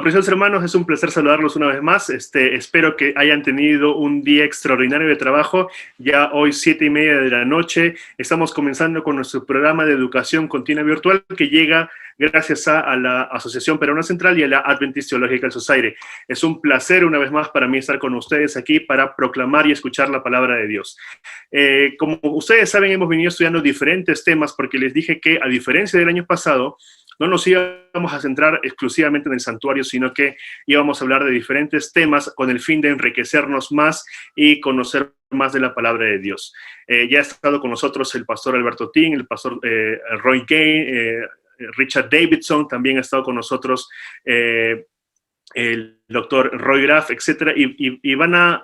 preciosos hermanos, es un placer saludarlos una vez más. Espero que hayan tenido un día extraordinario de trabajo. Ya hoy 7:30 de la noche estamos comenzando con nuestro programa de educación continua virtual que llega gracias a la Asociación Peruana Central y a la Adventist Theological Society. Es un placer una vez más para mí estar con ustedes aquí para proclamar y escuchar la palabra de Dios. Como ustedes saben, hemos venido estudiando diferentes temas porque les dije que, a diferencia del año pasado, no nos íbamos a centrar exclusivamente en el santuario, sino que íbamos a hablar de diferentes temas con el fin de enriquecernos más y conocer más de la palabra de Dios. Ya ha estado con nosotros el pastor Alberto Tin, el pastor Roy Gay, Richard Davidson, también ha estado con nosotros el doctor Roy Graff, etcétera, y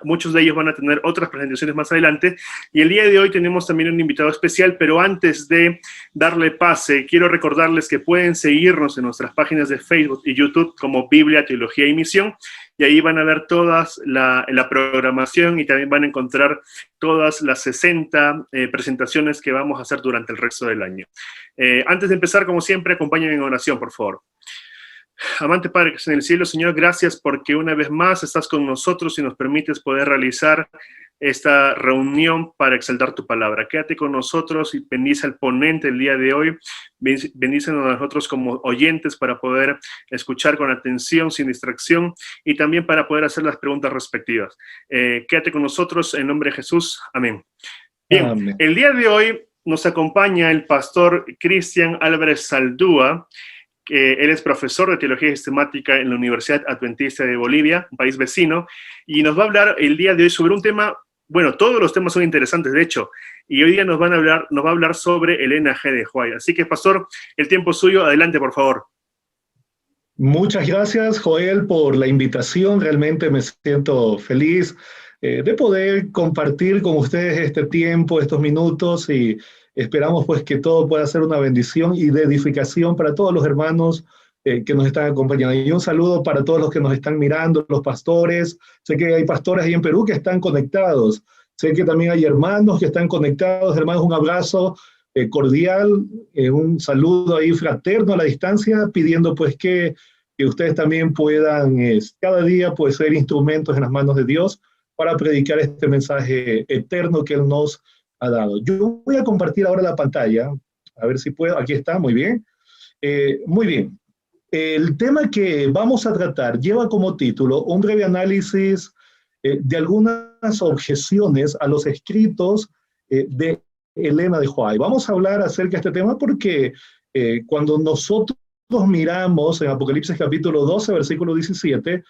muchos de ellos van a tener otras presentaciones más adelante. Y el día de hoy tenemos también un invitado especial, pero antes de darle pase, quiero recordarles que pueden seguirnos en nuestras páginas de Facebook y YouTube como Biblia, Teología y Misión, y ahí van a ver toda la programación y también van a encontrar todas las 60 presentaciones que vamos a hacer durante el resto del año. Antes de empezar, como siempre, acompáñenme en oración, por favor. Amante Padre que estás en el cielo, Señor, gracias porque una vez más estás con nosotros y nos permites poder realizar esta reunión para exaltar tu palabra. Quédate con nosotros y bendice al ponente el día de hoy. Bendícenos a nosotros como oyentes para poder escuchar con atención, sin distracción, y también para poder hacer las preguntas respectivas. Quédate con nosotros en nombre de Jesús. Amén. Bien, amén. El día de hoy nos acompaña el pastor Cristian Álvarez Zaldúa. Él es profesor de Teología Sistemática en la Universidad Adventista de Bolivia, un país vecino, y nos va a hablar el día de hoy sobre un tema, bueno, todos los temas son interesantes, de hecho, y hoy día nos va a hablar sobre el linaje de Huay. Así que, pastor, el tiempo es suyo, adelante, por favor. Muchas gracias, Joel, por la invitación. Realmente me siento feliz de poder compartir con ustedes este tiempo, estos minutos, y esperamos pues que todo pueda ser una bendición y de edificación para todos los hermanos que nos están acompañando. Y un saludo para todos los que nos están mirando, los pastores. Sé que hay pastores ahí en Perú que están conectados. Sé que también hay hermanos que están conectados. Hermanos, un abrazo cordial, un saludo ahí fraterno a la distancia, pidiendo pues que ustedes también puedan cada día pues ser instrumentos en las manos de Dios para predicar este mensaje eterno que Él nos ha dado. Yo voy a compartir ahora la pantalla, a ver si puedo. Aquí está, muy bien. Muy bien. El tema que vamos a tratar lleva como título un breve análisis de algunas objeciones a los escritos de Elena de Huay. Vamos a hablar acerca de este tema porque cuando nosotros miramos en Apocalipsis capítulo 12, versículo 17,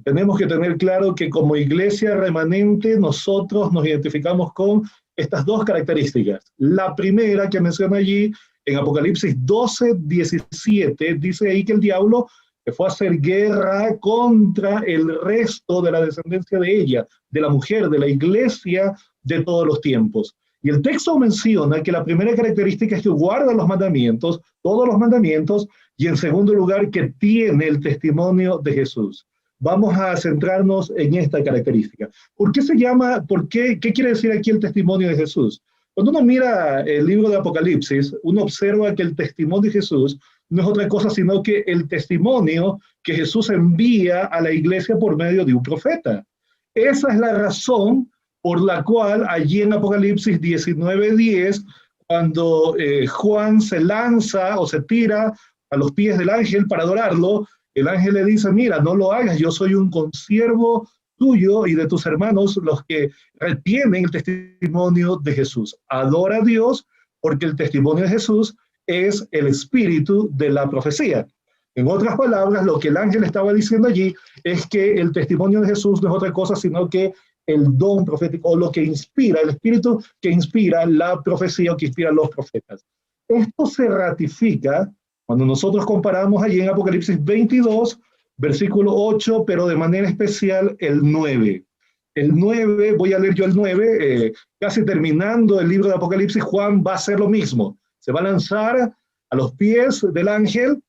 tenemos que tener claro que como iglesia remanente nosotros nos identificamos con estas dos características. La primera que menciona allí en Apocalipsis 12, 17, dice ahí que el diablo fue a hacer guerra contra el resto de la descendencia de ella, de la mujer, de la iglesia de todos los tiempos. Y el texto menciona que la primera característica es que guarda los mandamientos, todos los mandamientos, y en segundo lugar que tiene el testimonio de Jesús. Vamos a centrarnos en esta característica. ¿Por qué se llama, qué quiere decir aquí el testimonio de Jesús? Cuando uno mira el libro de Apocalipsis, uno observa que el testimonio de Jesús no es otra cosa sino que el testimonio que Jesús envía a la iglesia por medio de un profeta. Esa es la razón por la cual allí en Apocalipsis 19:10, cuando Juan se lanza o se tira a los pies del ángel para adorarlo, el ángel le dice, mira, no lo hagas, yo soy un consiervo tuyo y de tus hermanos, los que retienen el testimonio de Jesús. Adora a Dios porque el testimonio de Jesús es el espíritu de la profecía. En otras palabras, lo que el ángel estaba diciendo allí es que el testimonio de Jesús no es otra cosa sino que el don profético o lo que inspira, el espíritu que inspira la profecía o que inspira a los profetas. Esto se ratifica cuando nosotros comparamos allí en Apocalipsis 22, versículo 8, pero de manera especial el 9. El 9, voy a leer yo el 9, casi terminando el libro de Apocalipsis, Juan va a hacer lo mismo. Se va a lanzar a los pies del ángel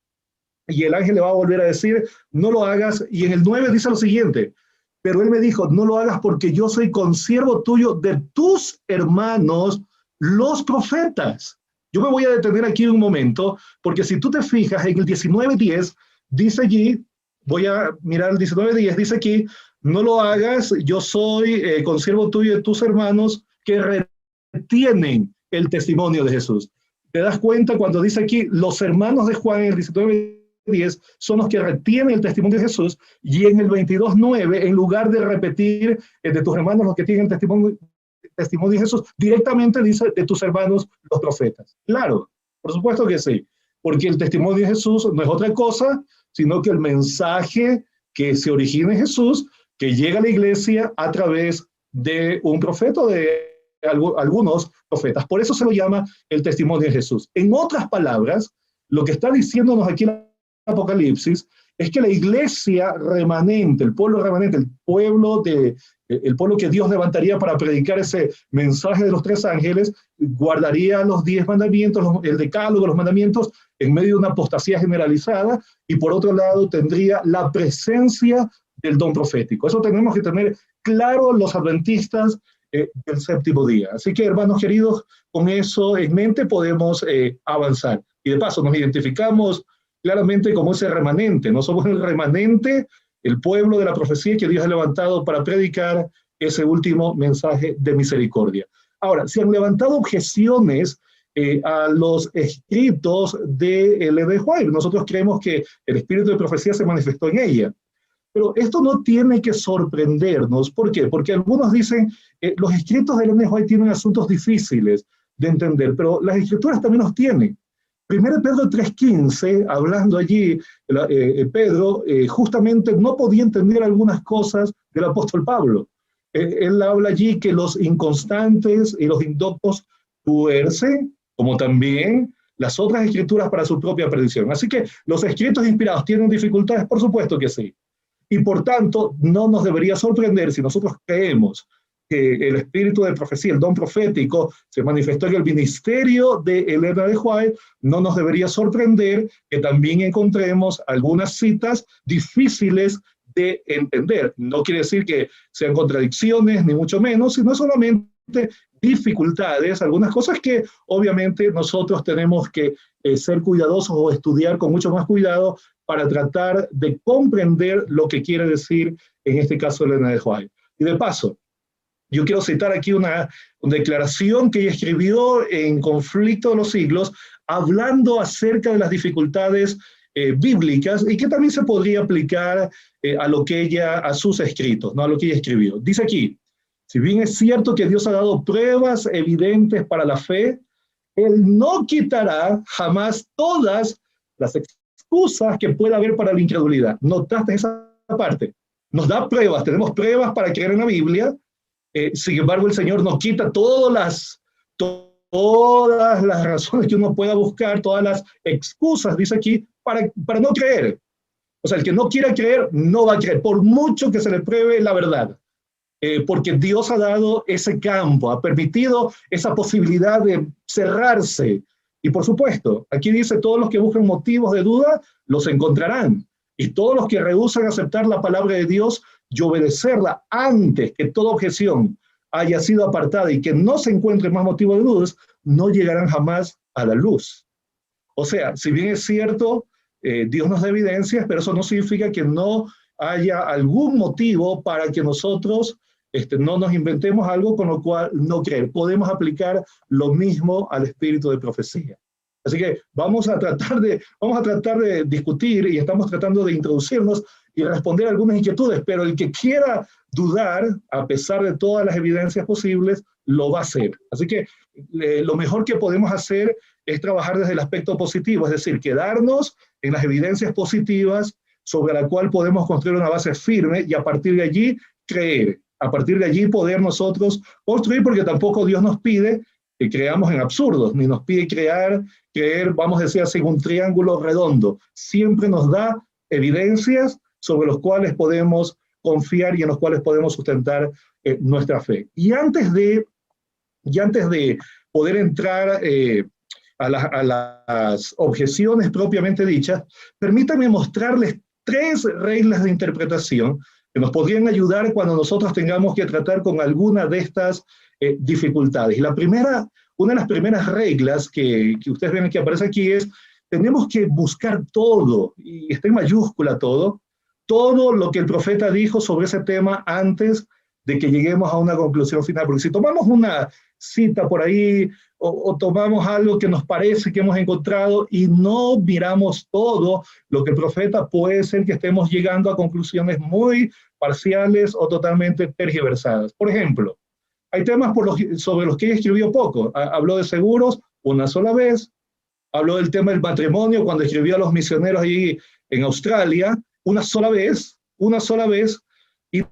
y el ángel le va a volver a decir, no lo hagas. Y en el 9 dice lo siguiente, pero él me dijo, no lo hagas porque yo soy consiervo tuyo de tus hermanos, los profetas. Yo me voy a detener aquí un momento, porque si tú te fijas en el 19:10, dice allí, voy a mirar el 19:10, dice aquí, no lo hagas, yo soy consiervo tuyo y de tus hermanos que retienen el testimonio de Jesús. ¿Te das cuenta cuando dice aquí, los hermanos de Juan en el 19:10 son los que retienen el testimonio de Jesús, y en el 22:9, en lugar de repetir de tus hermanos los que tienen el testimonio de Jesús, directamente dice de tus hermanos los profetas? Claro, por supuesto que sí, porque el testimonio de Jesús no es otra cosa, sino que el mensaje que se origina en Jesús, que llega a la iglesia a través de un profeta, de algunos profetas. Por eso se lo llama el testimonio de Jesús. En otras palabras, lo que está diciéndonos aquí el Apocalipsis es que la iglesia remanente, el pueblo remanente, el pueblo que Dios levantaría para predicar ese mensaje de los 3 ángeles, guardaría los 10 mandamientos, el decálogo, los mandamientos, en medio de una apostasía generalizada, y por otro lado tendría la presencia del don profético. Eso tenemos que tener claro los adventistas del séptimo día. Así que, hermanos queridos, con eso en mente podemos avanzar. Y de paso nos identificamos claramente como ese remanente. No somos el remanente, el pueblo de la profecía que Dios ha levantado para predicar ese último mensaje de misericordia. Ahora, se han levantado objeciones a los escritos de Elena de White. Nosotros creemos que el espíritu de profecía se manifestó en ella. Pero esto no tiene que sorprendernos. ¿Por qué? Porque algunos dicen, los escritos de Elena de White tienen asuntos difíciles de entender, pero las escrituras también los tienen. 1 Pedro 3:15, hablando allí, Pedro justamente no podía entender algunas cosas del apóstol Pablo. Él habla allí que los inconstantes y los indoctos tuercen, como también las otras escrituras para su propia perdición. Así que los escritos inspirados tienen dificultades, por supuesto que sí. Y por tanto, no nos debería sorprender si nosotros creemos que el espíritu de profecía, el don profético, se manifestó en el ministerio de Elena de White. No nos debería sorprender que también encontremos algunas citas difíciles de entender. No quiere decir que sean contradicciones, ni mucho menos, sino solamente dificultades, algunas cosas que obviamente nosotros tenemos que ser cuidadosos o estudiar con mucho más cuidado para tratar de comprender lo que quiere decir, en este caso, Elena de White. Y de paso, yo quiero citar aquí una declaración que ella escribió en Conflicto de los Siglos, hablando acerca de las dificultades bíblicas, y que también se podría aplicar a sus escritos, ¿no? A lo que ella escribió. Dice aquí, si bien es cierto que Dios ha dado pruebas evidentes para la fe, Él no quitará jamás todas las excusas que pueda haber para la incredulidad. ¿Notaste esa parte? Nos da pruebas, tenemos pruebas para creer en la Biblia. Sin embargo, el Señor nos quita todas las razones que uno pueda buscar, todas las excusas, dice aquí, para no creer. O sea, el que no quiera creer, no va a creer, por mucho que se le pruebe la verdad. Porque Dios ha dado ese campo, ha permitido esa posibilidad de cerrarse. Y por supuesto, aquí dice, todos los que buscan motivos de duda, los encontrarán. Y todos los que rehúsan aceptar la palabra de Dios y obedecerla antes que toda objeción haya sido apartada y que no se encuentre más motivo de dudas, no llegarán jamás a la luz. O sea, si bien es cierto, Dios nos da evidencias, pero eso no significa que no haya algún motivo para que nosotros no nos inventemos algo con lo cual no creer. Podemos aplicar lo mismo al espíritu de profecía. Así que vamos a tratar de discutir, y estamos tratando de introducirnos y responder algunas inquietudes, pero el que quiera dudar, a pesar de todas las evidencias posibles, lo va a hacer. Así que lo mejor que podemos hacer es trabajar desde el aspecto positivo, es decir, quedarnos en las evidencias positivas sobre la cual podemos construir una base firme y a partir de allí creer. A partir de allí poder nosotros construir, porque tampoco Dios nos pide que creamos en absurdos, ni nos pide creer, vamos a decir así, un triángulo redondo. Siempre nos da evidencias sobre los cuales podemos confiar y en los cuales podemos sustentar nuestra fe. Y antes de poder entrar a las objeciones propiamente dichas, permítanme mostrarles 3 reglas de interpretación que nos podrían ayudar cuando nosotros tengamos que tratar con alguna de estas dificultades. Y una de las primeras reglas que ustedes ven que aparece aquí es, tenemos que buscar todo, y está en mayúscula todo todo lo que el profeta dijo sobre ese tema antes de que lleguemos a una conclusión final. Porque si tomamos una cita por ahí o tomamos algo que nos parece que hemos encontrado y no miramos todo lo que el profeta, puede ser que estemos llegando a conclusiones muy parciales o totalmente tergiversadas. Por ejemplo, hay temas sobre los que ella escribió poco. Habló de seguros una sola vez, habló del tema del matrimonio cuando escribió a los misioneros allí en Australia, una sola vez, y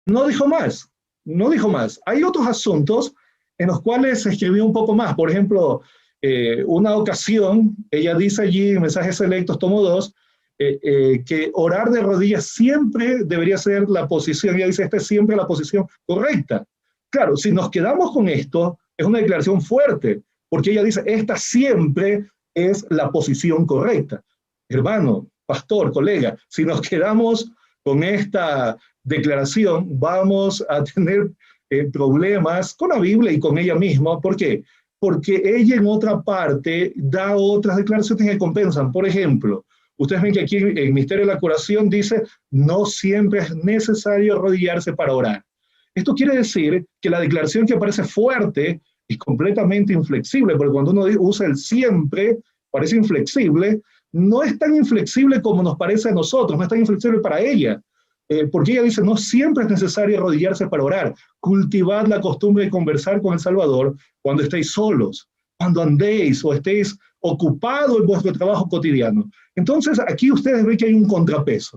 no dijo más, no dijo más. Hay otros asuntos en los cuales se escribió un poco más. Por ejemplo, una ocasión, ella dice allí en Mensajes Selectos, tomo 2, que orar de rodillas siempre debería ser la posición, ella dice, esta es siempre la posición correcta. Claro, si nos quedamos con esto, es una declaración fuerte, porque ella dice, esta siempre es la posición correcta. Hermano, pastor, colega, si nos quedamos con esta declaración, vamos a tener problemas con la Biblia y con ella misma. ¿Por qué? Porque ella en otra parte da otras declaraciones que compensan. Por ejemplo, ustedes ven que aquí el Misterio de la Curación dice, no siempre es necesario arrodillarse para orar. Esto quiere decir que la declaración que parece fuerte es completamente inflexible, porque cuando uno usa el siempre, parece inflexible, no es tan inflexible como nos parece a nosotros, no es tan inflexible para ella. Porque ella dice, no siempre es necesario arrodillarse para orar. Cultivad la costumbre de conversar con el Salvador cuando estéis solos, cuando andéis o estéis ocupados en vuestro trabajo cotidiano. Entonces, aquí ustedes ven que hay un contrapeso.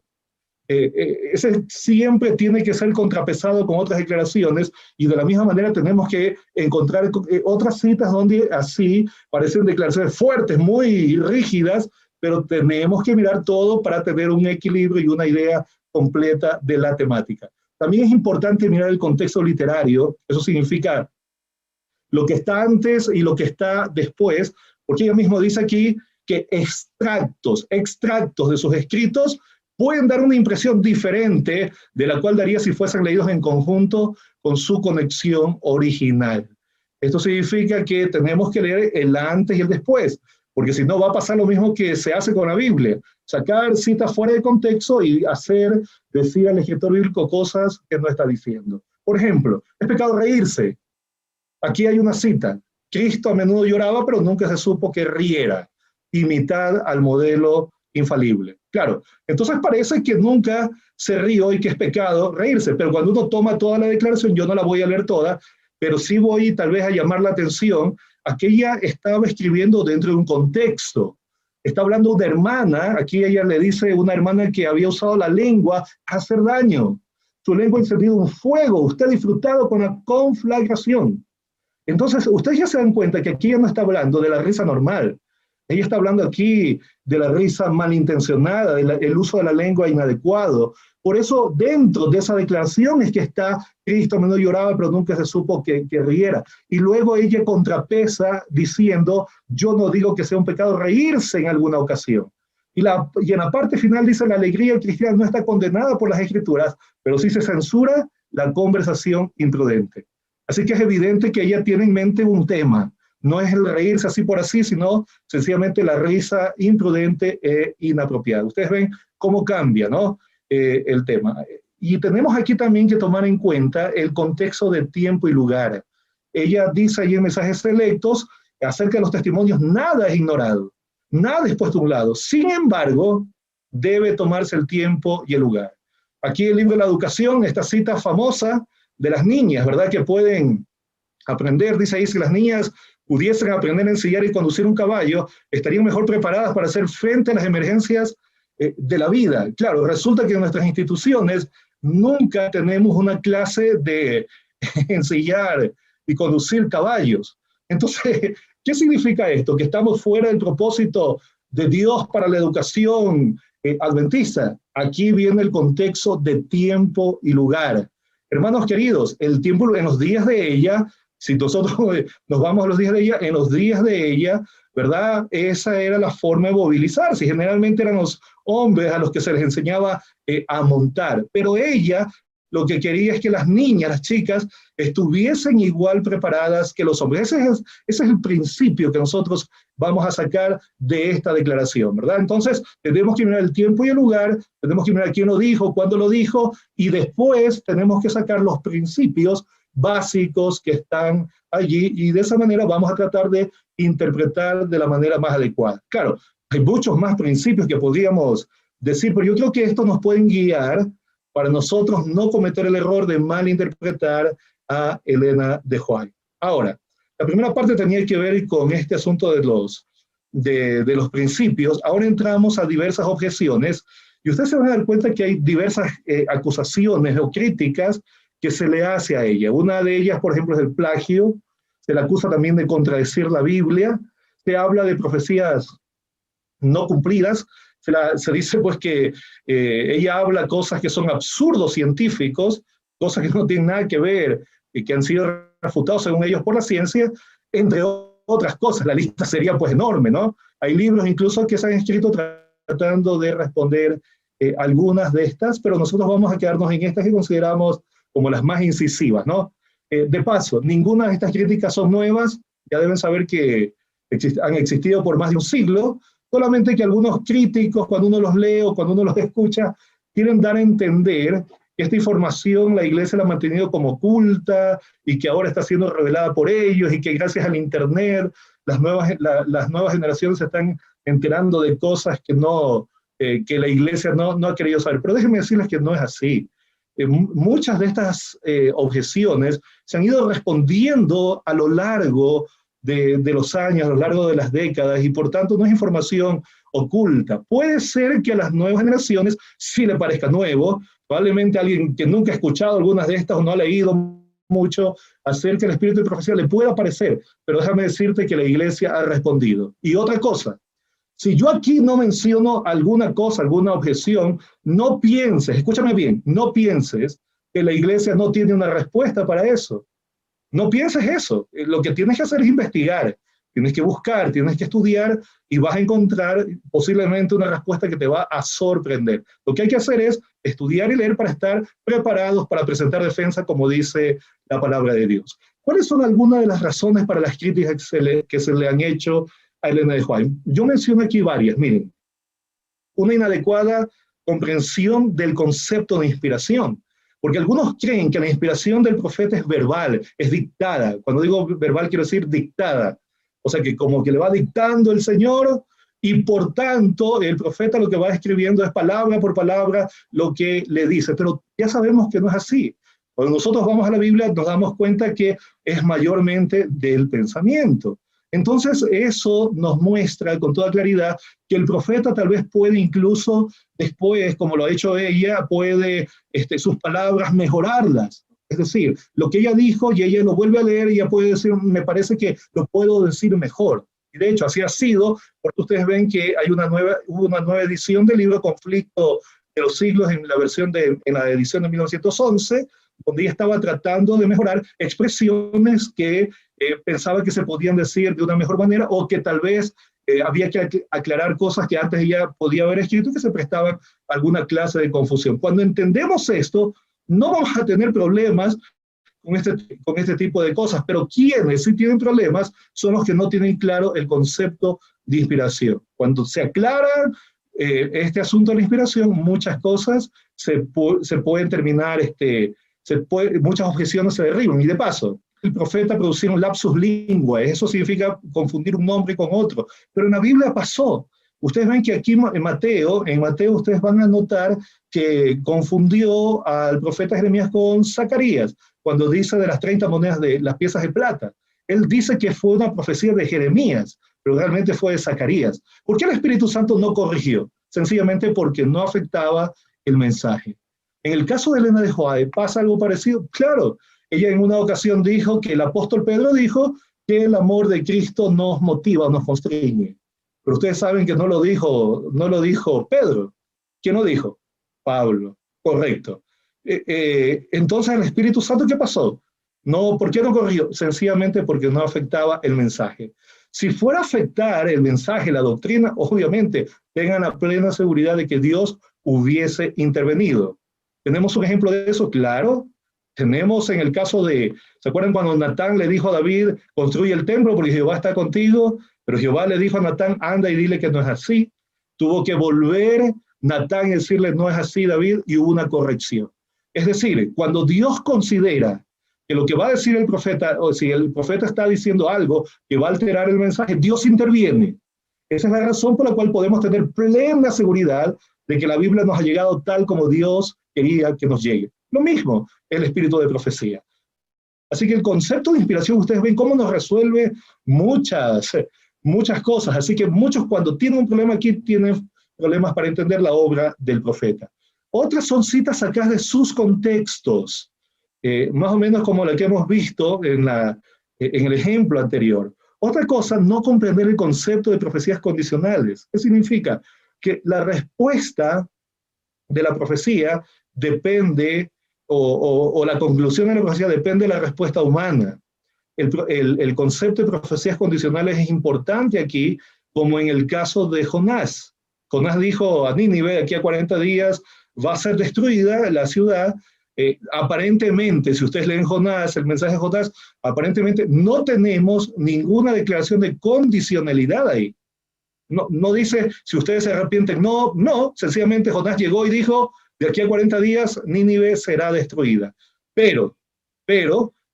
Ese siempre tiene que ser contrapesado con otras declaraciones, y de la misma manera tenemos que encontrar otras citas donde así parecen declaraciones fuertes, muy rígidas, pero tenemos que mirar todo para tener un equilibrio y una idea completa de la temática. También es importante mirar el contexto literario, eso significa lo que está antes y lo que está después, porque ella misma dice aquí que extractos de sus escritos pueden dar una impresión diferente de la cual daría si fuesen leídos en conjunto con su conexión original. Esto significa que tenemos que leer el antes y el después, porque si no va a pasar lo mismo que se hace con la Biblia, sacar citas fuera de contexto y decir al escritor bíblico cosas que no está diciendo. Por ejemplo, es pecado reírse. Aquí hay una cita. Cristo a menudo lloraba, pero nunca se supo que riera. Imitad al modelo infalible. Claro, entonces parece que nunca se rió y que es pecado reírse, pero cuando uno toma toda la declaración, yo no la voy a leer toda, pero sí voy tal vez a llamar la atención a que ella estaba escribiendo dentro de un contexto. Está hablando de una hermana, aquí ella le dice a una hermana que había usado la lengua a hacer daño. Su lengua ha encendido un fuego, usted ha disfrutado con la conflagración. Entonces, ustedes ya se dan cuenta que aquí ella no está hablando de la risa normal. Ella está hablando aquí de la risa malintencionada, del uso de la lengua inadecuado. Por eso, dentro de esa declaración es que está Cristo no lloraba, pero nunca se supo que riera. Y luego ella contrapesa diciendo, yo no digo que sea un pecado reírse en alguna ocasión. Y en la parte final dice, la alegría cristiana no está condenada por las Escrituras, pero sí se censura la conversación imprudente. Así que es evidente que ella tiene en mente un tema. No es el reírse así por así, sino sencillamente la risa imprudente e inapropiada. Ustedes ven cómo cambia, ¿no? El tema. Y tenemos aquí también que tomar en cuenta el contexto de tiempo y lugar. Ella dice ahí en Mensajes Selectos, acerca de los testimonios, nada es ignorado, nada es puesto a un lado. Sin embargo, debe tomarse el tiempo y el lugar. Aquí en el libro de la educación, esta cita famosa de las niñas, ¿verdad? Que pueden aprender, dice ahí, si las niñas pudiesen aprender a ensillar y conducir un caballo, estarían mejor preparadas para hacer frente a las emergencias de la vida. Claro, resulta que en nuestras instituciones nunca tenemos una clase de ensillar y conducir caballos. Entonces, ¿qué significa esto? Que estamos fuera del propósito de Dios para la educación adventista. Aquí viene el contexto de tiempo y lugar. Hermanos queridos, el tiempo en los días de ella, si nosotros nos vamos a los días de ella, en los días de ella, ¿verdad? Esa era la forma de movilizarse. Generalmente eran los hombres a los que se les enseñaba a montar. Pero ella lo que quería es que las niñas, las chicas, estuviesen igual preparadas que los hombres. Ese es el principio que nosotros vamos a sacar de esta declaración, ¿verdad? Entonces, tenemos que mirar el tiempo y el lugar, tenemos que mirar quién lo dijo, cuándo lo dijo, y después tenemos que sacar los principios básicos que están allí, y de esa manera vamos a tratar de interpretar de la manera más adecuada. Claro, hay muchos más principios que podríamos decir, pero yo creo que estos nos pueden guiar para nosotros no cometer el error de malinterpretar a Elena de White. Ahora, la primera parte tenía que ver con este asunto de los principios. Ahora entramos a diversas objeciones, y ustedes se van a dar cuenta que hay diversas acusaciones o críticas que se le hace a ella. Una de ellas, por ejemplo, es el plagio. Se le acusa también de contradecir la Biblia. Se habla de profecías no cumplidas. Se dice pues que ella habla cosas que son absurdos científicos, cosas que no tienen nada que ver y que han sido refutados según ellos por la ciencia, entre otras cosas. La lista sería pues enorme, ¿no? Hay libros incluso que se han escrito tratando de responder algunas de estas, pero nosotros vamos a quedarnos en estas que consideramos como las más incisivas, ¿no? De paso, ninguna de estas críticas son nuevas, ya deben saber que han existido por más de un siglo, solamente que algunos críticos, cuando uno los lee o cuando uno los escucha, quieren dar a entender que esta información la Iglesia la ha mantenido como oculta y que ahora está siendo revelada por ellos y que gracias al Internet las nuevas generaciones se están enterando de cosas que la Iglesia no ha querido saber. Pero déjenme decirles que no es así. Muchas de estas objeciones se han ido respondiendo a lo largo de los años, a lo largo de las décadas, y por tanto no es información oculta. Puede ser que a las nuevas generaciones sí le parezca nuevo, probablemente a alguien que nunca ha escuchado algunas de estas o no ha leído mucho acerca del espíritu de profecía le pueda parecer, pero déjame decirte que la Iglesia ha respondido. Y otra cosa, si yo aquí no menciono alguna cosa, alguna objeción, no pienses, escúchame bien, no pienses que la Iglesia no tiene una respuesta para eso. No pienses eso. Lo que tienes que hacer es investigar, tienes que buscar, tienes que estudiar y vas a encontrar posiblemente una respuesta que te va a sorprender. Lo que hay que hacer es estudiar y leer para estar preparados para presentar defensa, como dice la palabra de Dios. ¿Cuáles son algunas de las razones para las críticas que se le han hecho a Elena de White? Yo menciono aquí varias. Miren, una inadecuada comprensión del concepto de inspiración. Porque algunos creen que la inspiración del profeta es verbal, es dictada. Cuando digo verbal quiero decir dictada. O sea que como que le va dictando el Señor y por tanto el profeta lo que va escribiendo es palabra por palabra lo que le dice. Pero ya sabemos que no es así. Cuando nosotros vamos a la Biblia nos damos cuenta que es mayormente del pensamiento. Entonces eso nos muestra con toda claridad que el profeta tal vez puede incluso después, como lo ha hecho ella, puede sus palabras mejorarlas. Es decir, lo que ella dijo y ella lo vuelve a leer y ella puede decir, me parece que lo puedo decir mejor. Y de hecho así ha sido, porque ustedes ven que hubo una nueva edición del libro Conflicto de los Siglos en la edición de 1911, donde ella estaba tratando de mejorar expresiones que pensaba que se podían decir de una mejor manera o que tal vez había que aclarar cosas que antes ella podía haber escrito y que se prestaban a alguna clase de confusión. Cuando entendemos esto, no vamos a tener problemas con este tipo de cosas, pero quienes sí tienen problemas son los que no tienen claro el concepto de inspiración. Cuando se aclara este asunto de la inspiración, muchas cosas se pueden terminar, muchas objeciones se derriban. Y de paso, el profeta producía un lapsus linguae, eso significa confundir un nombre con otro, pero en la Biblia pasó. Ustedes ven que aquí en Mateo ustedes van a notar que confundió al profeta Jeremías con Zacarías, cuando dice de las 30 monedas de las piezas de plata. Él dice que fue una profecía de Jeremías, pero realmente fue de Zacarías. ¿Por qué el Espíritu Santo no corrigió? Sencillamente porque no afectaba el mensaje. En el caso de Elena de White, ¿pasa algo parecido? Claro, ella en una ocasión dijo que el apóstol Pedro dijo que el amor de Cristo nos motiva, nos constriñe. Pero ustedes saben que no lo dijo Pedro. ¿Quién lo dijo? Pablo. Correcto. Entonces, ¿el Espíritu Santo qué pasó? No, ¿por qué no corrigió? Sencillamente porque no afectaba el mensaje. Si fuera a afectar el mensaje, la doctrina, obviamente, tengan la plena seguridad de que Dios hubiese intervenido. ¿Tenemos un ejemplo de eso? Claro. Tenemos en el caso ¿se acuerdan cuando Natán le dijo a David, construye el templo porque Jehová está contigo? Pero Jehová le dijo a Natán, anda y dile que no es así. Tuvo que volver Natán y decirle, no es así, David, y hubo una corrección. Es decir, cuando Dios considera que lo que va a decir el profeta, o si el profeta está diciendo algo que va a alterar el mensaje, Dios interviene. Esa es la razón por la cual podemos tener plena seguridad de que la Biblia nos ha llegado tal como Dios quería que nos llegue. Lo mismo, el espíritu de profecía. Así que el concepto de inspiración, ustedes ven cómo nos resuelve muchas cosas. Así que muchos cuando tienen un problema aquí, tienen problemas para entender la obra del profeta. Otras son citas sacadas de sus contextos, más o menos como la que hemos visto en el ejemplo anterior. Otra cosa, no comprender el concepto de profecías condicionales. ¿Qué significa? Que la respuesta de la profecía depende, o la conclusión de la profecía depende de la respuesta humana. El concepto de profecías condicionales es importante aquí, como en el caso de Jonás. Jonás dijo a Nínive, aquí a 40 días va a ser destruida la ciudad. Aparentemente, si ustedes leen Jonás, el mensaje de Jonás, aparentemente no tenemos ninguna declaración de condicionalidad ahí. No dice, si ustedes se arrepienten, no, sencillamente Jonás llegó y dijo, de aquí a 40 días Nínive será destruida. Pero,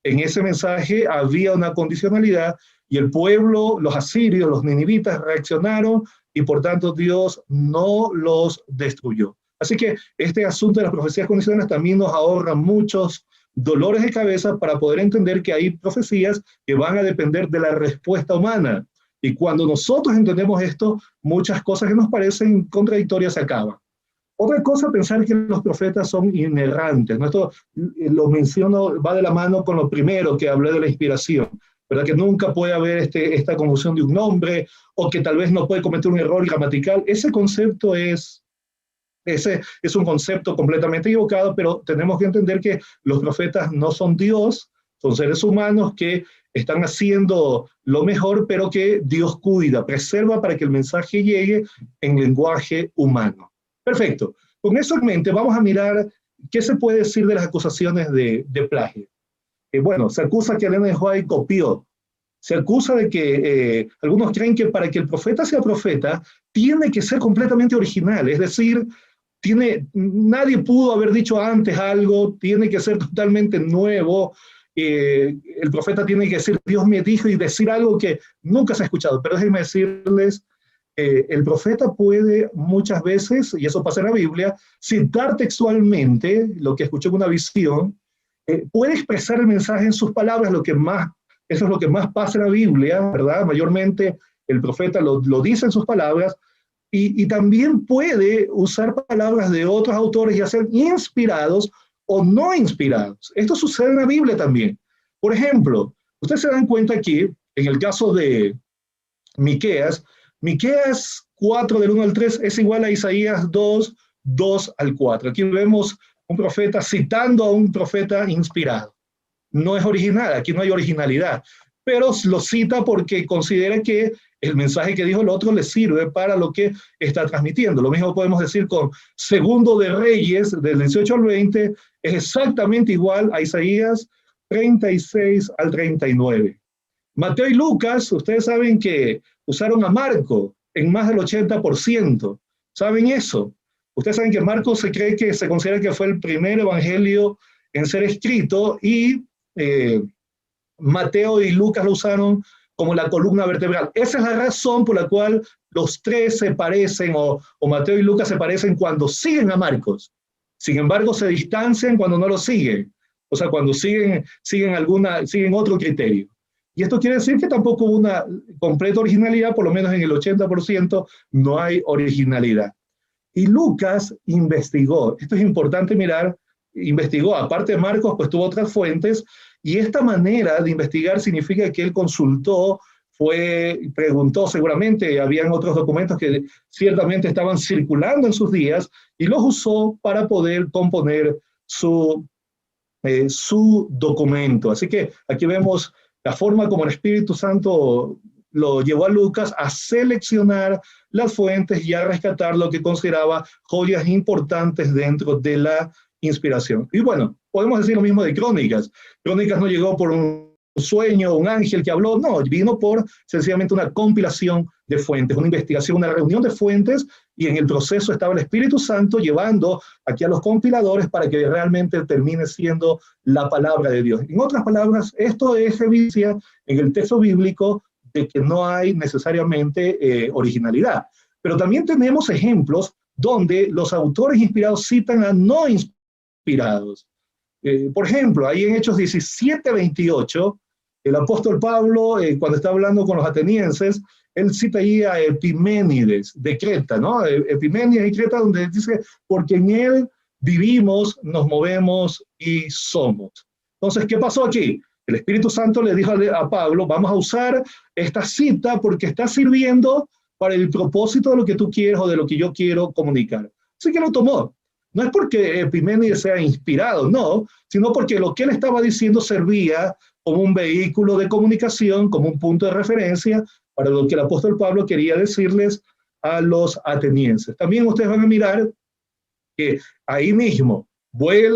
en ese mensaje había una condicionalidad y el pueblo, los asirios, los ninivitas reaccionaron y por tanto Dios no los destruyó. Así que este asunto de las profecías condicionales también nos ahorra muchos dolores de cabeza para poder entender que hay profecías que van a depender de la respuesta humana. Y cuando nosotros entendemos esto, muchas cosas que nos parecen contradictorias se acaban. Otra cosa, pensar que los profetas son inerrantes. ¿No? Esto lo menciono, va de la mano con lo primero que hablé de la inspiración, ¿verdad? Que nunca puede haber esta confusión de un nombre, o que tal vez no puede cometer un error gramatical. Ese concepto es un concepto completamente equivocado, pero tenemos que entender que los profetas no son Dios, son seres humanos que están haciendo lo mejor, pero que Dios cuida, preserva para que el mensaje llegue en lenguaje humano. Perfecto. Con eso en mente, vamos a mirar qué se puede decir de las acusaciones de plagio. Bueno, se acusa que Ellen White copió. Se acusa de que algunos creen que para que el profeta sea profeta, tiene que ser completamente original, es decir, nadie pudo haber dicho antes algo, tiene que ser totalmente nuevo. El profeta tiene que decir, Dios me dijo, y decir algo que nunca se ha escuchado. Pero déjenme decirles, el profeta puede muchas veces, y eso pasa en la Biblia, citar textualmente lo que escuchó en una visión, puede expresar el mensaje en sus palabras, eso es lo que más pasa en la Biblia, ¿verdad? Mayormente el profeta lo dice en sus palabras, y también puede usar palabras de otros autores, ya sean inspirados o no inspirados. Esto sucede en la Biblia también. Por ejemplo, ustedes se dan cuenta aquí, en el caso de Miqueas 4 del 1 al 3 es igual a Isaías 2, 2 al 4. Aquí vemos un profeta citando a un profeta inspirado. No es original, aquí no hay originalidad, pero lo cita porque considera que el mensaje que dijo el otro le sirve para lo que está transmitiendo. Lo mismo podemos decir con Segundo de Reyes, del 18 al 20, es exactamente igual a Isaías 36 al 39. Mateo y Lucas, ustedes saben que usaron a Marco en más del 80%. ¿Saben eso? Ustedes saben que Marcos se considera que fue el primer evangelio en ser escrito, y Mateo y Lucas lo usaron como la columna vertebral. Esa es la razón por la cual los tres se parecen, o Mateo y Lucas se parecen cuando siguen a Marcos. Sin embargo, se distancian cuando no lo siguen. O sea, cuando siguen otro criterio. Y esto quiere decir que tampoco hubo una completa originalidad, por lo menos en el 80% no hay originalidad. Y Lucas investigó, esto es importante mirar, investigó, aparte de Marcos, pues tuvo otras fuentes, y esta manera de investigar significa que él consultó, preguntó seguramente, habían otros documentos que ciertamente estaban circulando en sus días, y los usó para poder componer su documento. Así que aquí vemos la forma como el Espíritu Santo lo llevó a Lucas a seleccionar las fuentes y a rescatar lo que consideraba joyas importantes dentro de la inspiración. Y bueno, podemos decir lo mismo de Crónicas. Crónicas no llegó por un sueño, un ángel que habló, no, vino por sencillamente una compilación de fuentes, una investigación, una reunión de fuentes, y en el proceso estaba el Espíritu Santo llevando aquí a los compiladores para que realmente termine siendo la palabra de Dios. En otras palabras, esto es evidencia en el texto bíblico de que no hay necesariamente originalidad. Pero también tenemos ejemplos donde los autores inspirados citan a no inspirados. Por ejemplo, ahí en Hechos 17:28, el apóstol Pablo, cuando está hablando con los atenienses, él cita ahí a Epiménides de Creta, ¿no? Epiménides de Creta, donde dice, porque en él vivimos, nos movemos y somos. Entonces, ¿qué pasó aquí? El Espíritu Santo le dijo a Pablo, vamos a usar esta cita porque está sirviendo para el propósito de lo que tú quieres o de lo que yo quiero comunicar. Así que lo tomó. No es porque Epiménides sea inspirado, no, sino porque lo que él estaba diciendo servía como un vehículo de comunicación, como un punto de referencia para lo que el apóstol Pablo quería decirles a los atenienses. También ustedes van a mirar que ahí mismo,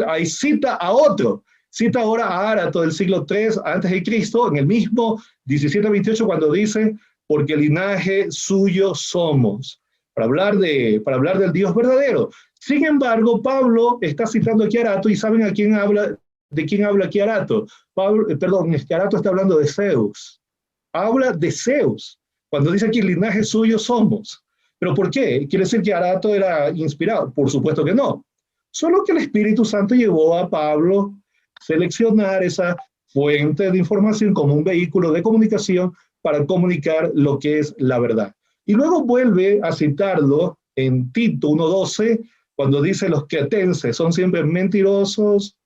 ahí cita a otro, cita ahora a Árato del siglo III antes de Cristo, en el mismo 17:28, cuando dice, porque linaje suyo somos, para hablar del Dios verdadero. Sin embargo, Pablo está citando aquí a Arato, y ¿saben de quién habla aquí Arato? Arato está hablando de Zeus. Habla de Zeus, cuando dice que el linaje suyo somos. ¿Pero por qué? ¿Quiere decir que Arato era inspirado? Por supuesto que no. Solo que el Espíritu Santo llevó a Pablo a seleccionar esa fuente de información como un vehículo de comunicación para comunicar lo que es la verdad. Y luego vuelve a citarlo en Tito 1:12, cuando dice los cretenses son siempre mentirosos,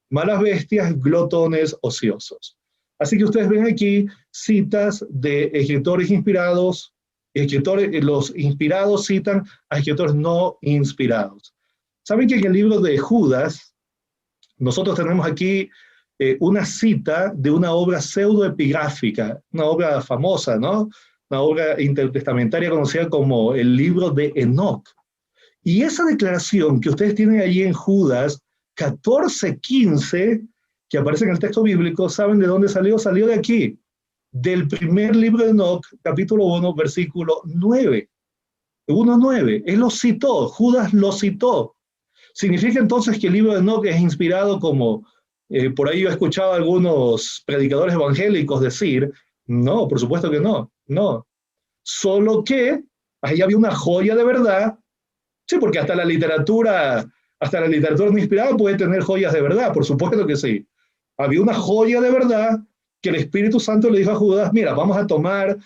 malas bestias, glotones, ociosos. Así que ustedes ven aquí citas de escritores inspirados, los inspirados citan a escritores no inspirados. ¿Saben que en el libro de Judas, nosotros tenemos aquí una cita de una obra pseudoepigráfica, una obra famosa, ¿no? Una obra intertestamentaria conocida como el libro de Enoc. Y esa declaración que ustedes tienen allí en Judas 14:15, que aparece en el texto bíblico, ¿saben de dónde salió? Salió de aquí, del primer libro de Enoc, capítulo 1, versículo 9. 1:9. Él lo citó, Judas lo citó. ¿Significa entonces que el libro de Enoc es inspirado como, por ahí yo he escuchado a algunos predicadores evangélicos decir? No, por supuesto que no, no. Solo que ahí había una joya de verdad. Sí, porque hasta la literatura no inspirada puede tener joyas de verdad, por supuesto que sí. Había una joya de verdad que el Espíritu Santo le dijo a Judas, mira, vamos a tomar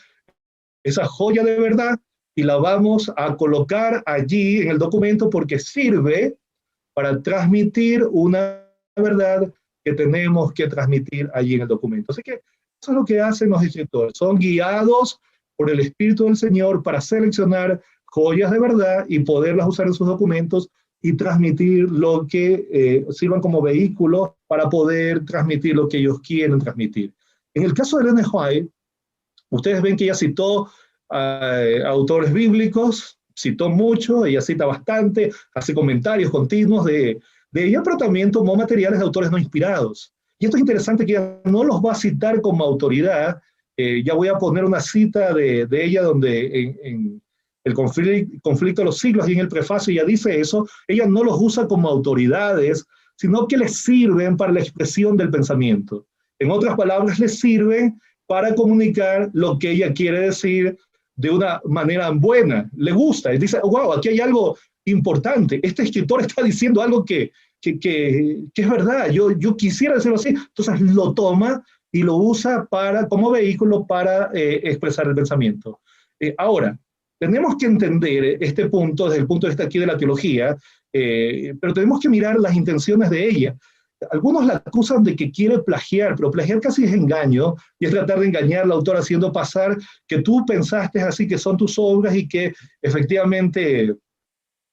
esa joya de verdad y la vamos a colocar allí en el documento porque sirve para transmitir una verdad que tenemos que transmitir allí en el documento. Así que eso es lo que hacen los escritores. Son guiados por el Espíritu del Señor para seleccionar joyas de verdad y poderlas usar en sus documentos y transmitir lo que sirvan como vehículo para poder transmitir lo que ellos quieren transmitir. En el caso de Ellen White, ustedes ven que ella citó autores bíblicos, citó mucho, ella cita bastante, hace comentarios continuos de ella, pero también tomó materiales de autores no inspirados. Y esto es interesante, que ella no los va a citar como autoridad. Ya voy a poner una cita de ella donde en el conflicto de los siglos, y en el prefacio ella dice eso. Ella no los usa como autoridades, sino que les sirven para la expresión del pensamiento. En otras palabras, les sirven para comunicar lo que ella quiere decir de una manera buena. Le gusta, y dice, wow, aquí hay algo importante. Este escritor está diciendo algo que es verdad, yo quisiera decirlo así. Entonces lo toma y lo usa como vehículo para expresar el pensamiento. Ahora, tenemos que entender este punto desde el punto de vista aquí de la teología, pero tenemos que mirar las intenciones de ella. Algunos la acusan de que quiere plagiar, pero plagiar casi es engaño, y es tratar de engañar al autor haciendo pasar que tú pensaste así, que son tus obras, y que efectivamente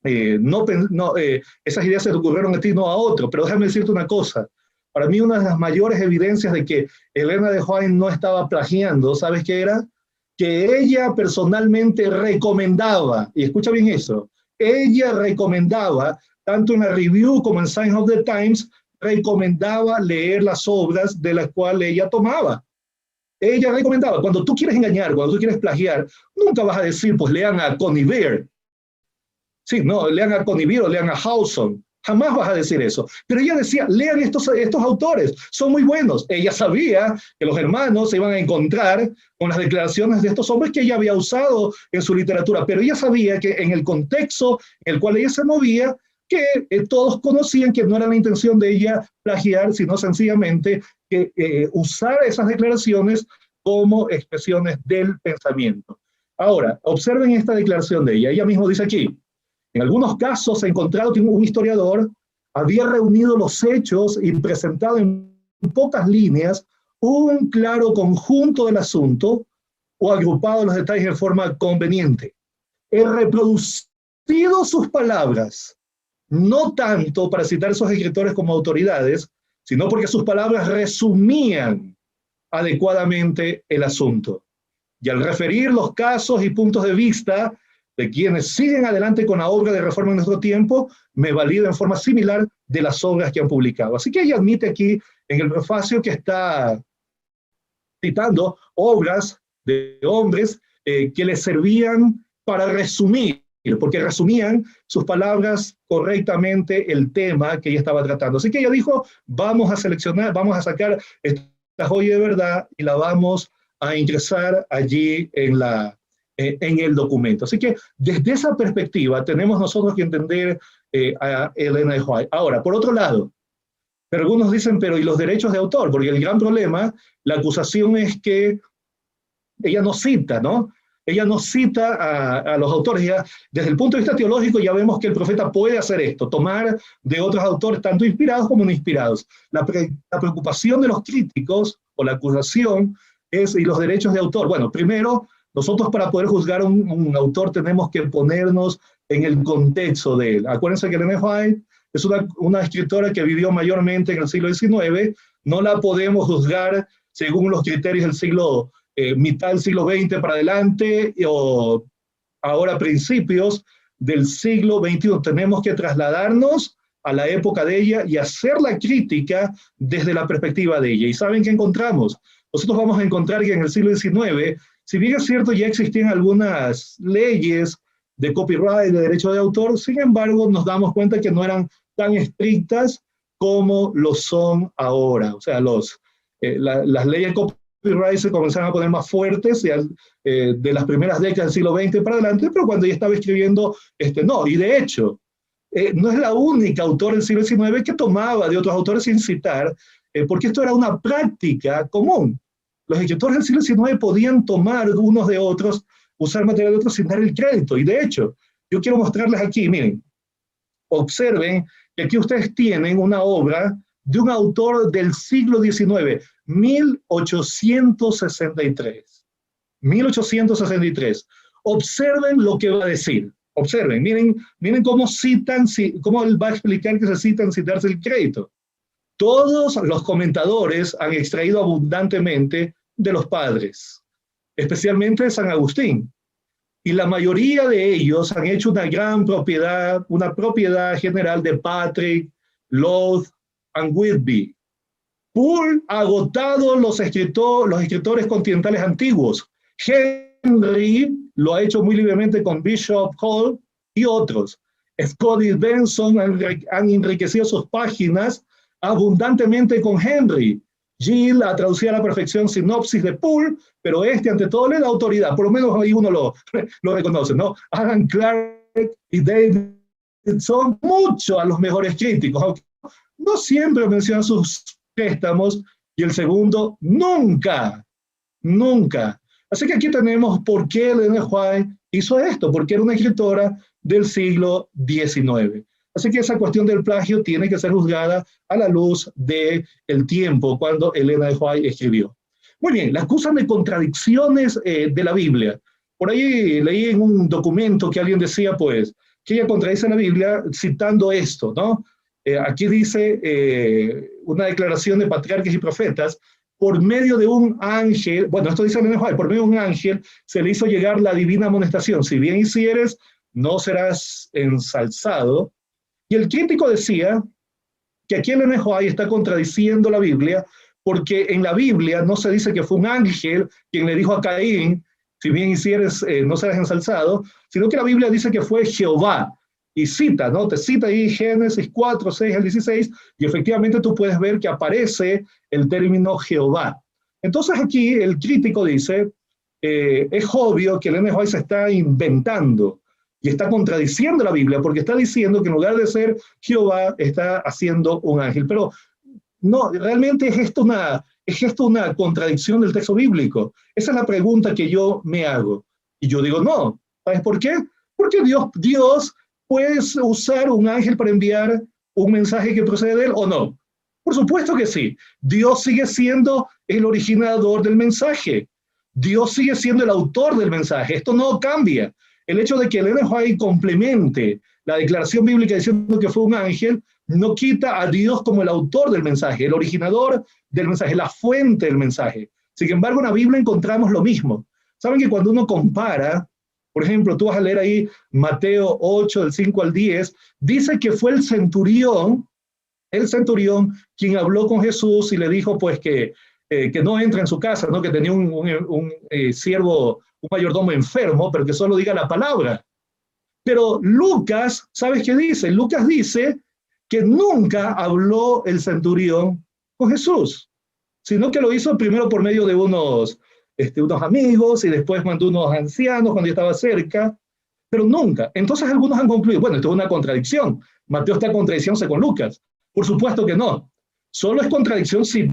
esas ideas se te ocurrieron a ti, no a otro. Pero déjame decirte una cosa. Para mí, una de las mayores evidencias de que Ellen White no estaba plagiando, ¿sabes qué era? Que ella personalmente recomendaba, y escucha bien eso, ella recomendaba tanto en la review como en Signs of the Times, recomendaba leer las obras de las cuales ella tomaba. Ella recomendaba, cuando tú quieres engañar, cuando tú quieres plagiar, nunca vas a decir, pues lean a Conybeare. Sí, no, lean a Conybeare o lean a Howson. Jamás vas a decir eso. Pero ella decía, lean estos autores, son muy buenos. Ella sabía que los hermanos se iban a encontrar con las declaraciones de estos hombres que ella había usado en su literatura, pero ella sabía que en el contexto en el cual ella se movía, que todos conocían que no era la intención de ella plagiar, sino sencillamente que usar esas declaraciones como expresiones del pensamiento. Ahora, observen esta declaración de ella. Ella misma dice aquí, en algunos casos se ha encontrado que un historiador había reunido los hechos y presentado en pocas líneas un claro conjunto del asunto o agrupado los detalles en forma conveniente. He reproducido sus palabras, no tanto para citar a esos escritores como autoridades, sino porque sus palabras resumían adecuadamente el asunto. Y al referir los casos y puntos de vista de quienes siguen adelante con la obra de reforma en nuestro tiempo, me valido en forma similar de las obras que han publicado. Así que ella admite aquí en el prefacio que está citando obras de hombres que le servían para resumir, porque resumían sus palabras correctamente el tema que ella estaba tratando. Así que ella dijo, vamos a seleccionar, vamos a sacar esta joya de verdad y la vamos a ingresar allí en el documento. Así que desde esa perspectiva tenemos nosotros que entender a Elena de White. Ahora, por otro lado, pero algunos dicen, pero ¿y los derechos de autor? Porque el gran problema, la acusación es que ella no cita, ¿no? Ella no cita a los autores. Ya, desde el punto de vista teológico ya vemos que el profeta puede hacer esto, tomar de otros autores tanto inspirados como no inspirados. La preocupación de los críticos o la acusación es, ¿y los derechos de autor? Bueno, primero, nosotros para poder juzgar un autor tenemos que ponernos en el contexto de él. Acuérdense que Elena White es una escritora que vivió mayormente en el siglo XIX, no la podemos juzgar según los criterios del siglo mitad del siglo XX para adelante o ahora principios del siglo XXI. Tenemos que trasladarnos a la época de ella y hacer la crítica desde la perspectiva de ella. ¿Y saben qué encontramos? Nosotros vamos a encontrar que en el siglo XIX, si bien es cierto ya existían algunas leyes de copyright, de derecho de autor, sin embargo nos damos cuenta que no eran tan estrictas como lo son ahora. O sea, las leyes de copyright se comenzaron a poner más fuertes de las primeras décadas del siglo XX para adelante, pero cuando ella estaba escribiendo, no. Y de hecho, no es la única autora del siglo XIX que tomaba de otros autores sin citar, porque esto era una práctica común. Los escritores del siglo XIX podían tomar unos de otros, usar material de otros sin dar el crédito. Y de hecho, yo quiero mostrarles aquí, miren, observen que aquí ustedes tienen una obra de un autor del siglo XIX, 1863. 1863. Observen lo que va a decir. Observen, miren cómo citan, cómo él va a explicar que se citan sin darse el crédito. Todos los comentadores han extraído abundantemente de los padres, especialmente de San Agustín. Y la mayoría de ellos han hecho una propiedad general de Patrick, Lowth and Whitby. Poole ha agotado los escritores continentales antiguos. Henry lo ha hecho muy libremente con Bishop Hall y otros. Scott y Benson han enriquecido sus páginas abundantemente con Henry. Gill ha traducido a la perfección sinopsis de Poole, pero ante todo le da autoridad, por lo menos ahí uno lo reconoce, ¿no? Alan Clark y Davidson, mucho a los mejores críticos, aunque no siempre mencionan sus préstamos, y el segundo, nunca. Así que aquí tenemos por qué Elena White hizo esto, porque era una escritora del siglo XIX. Así que esa cuestión del plagio tiene que ser juzgada a la luz del tiempo cuando Elena de White escribió. Muy bien, la acusan de contradicciones de la Biblia. Por ahí leí en un documento que alguien decía, pues, que ella contradice la Biblia citando esto, ¿no? Aquí dice una declaración de patriarcas y profetas, por medio de un ángel, bueno, esto dice Elena de White, por medio de un ángel se le hizo llegar la divina amonestación, si bien hicieres, no serás ensalzado. Y el crítico decía que aquí el Ellen White está contradiciendo la Biblia, porque en la Biblia no se dice que fue un ángel quien le dijo a Caín, si bien hicieres, no serás ensalzado, sino que la Biblia dice que fue Jehová. Y cita, ¿no? Te cita ahí Génesis 4, 6 al 16, y efectivamente tú puedes ver que aparece el término Jehová. Entonces aquí el crítico dice, es obvio que el Ellen White se está inventando y está contradiciendo la Biblia, porque está diciendo que en lugar de ser Jehová, está haciendo un ángel. Pero no, realmente es esto una contradicción del texto bíblico. Esa es la pregunta que yo me hago. Y yo digo, no. ¿Sabes por qué? Porque Dios puede usar un ángel para enviar un mensaje que procede de él, ¿o no? Por supuesto que sí. Dios sigue siendo el originador del mensaje. Dios sigue siendo el autor del mensaje. Esto no cambia. El hecho de que el Ellen White complemente la declaración bíblica diciendo que fue un ángel no quita a Dios como el autor del mensaje, el originador del mensaje, la fuente del mensaje. Sin embargo, en la Biblia encontramos lo mismo. Saben que cuando uno compara, por ejemplo, tú vas a leer ahí Mateo 8, del 5 al 10, dice que fue el centurión quien habló con Jesús y le dijo pues que no entre en su casa, ¿no? Que tenía un siervo, un mayordomo enfermo, pero que solo diga la palabra. Pero Lucas, ¿sabes qué dice? Lucas dice que nunca habló el centurión con Jesús, sino que lo hizo primero por medio de unos amigos y después mandó unos ancianos cuando ya estaba cerca, pero nunca. Entonces algunos han concluido, bueno, esto es una contradicción. Mateo está contradiciéndose con Lucas. Por supuesto que no. Solo es contradicción si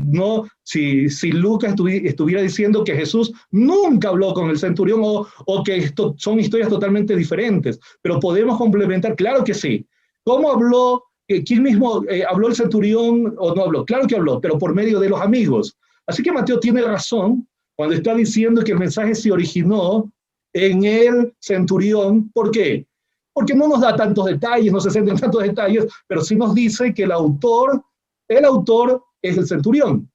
Lucas estuviera diciendo que Jesús nunca habló con el centurión o que esto son historias totalmente diferentes. Pero podemos complementar, claro que sí. ¿Cómo habló? ¿Quién mismo habló el centurión o no habló? Claro que habló, pero por medio de los amigos. Así que Mateo tiene razón cuando está diciendo que el mensaje se originó en el centurión. ¿Por qué? Porque no nos da tantos detalles, no se centra en tantos detalles, pero sí nos dice que el autor es el centurión.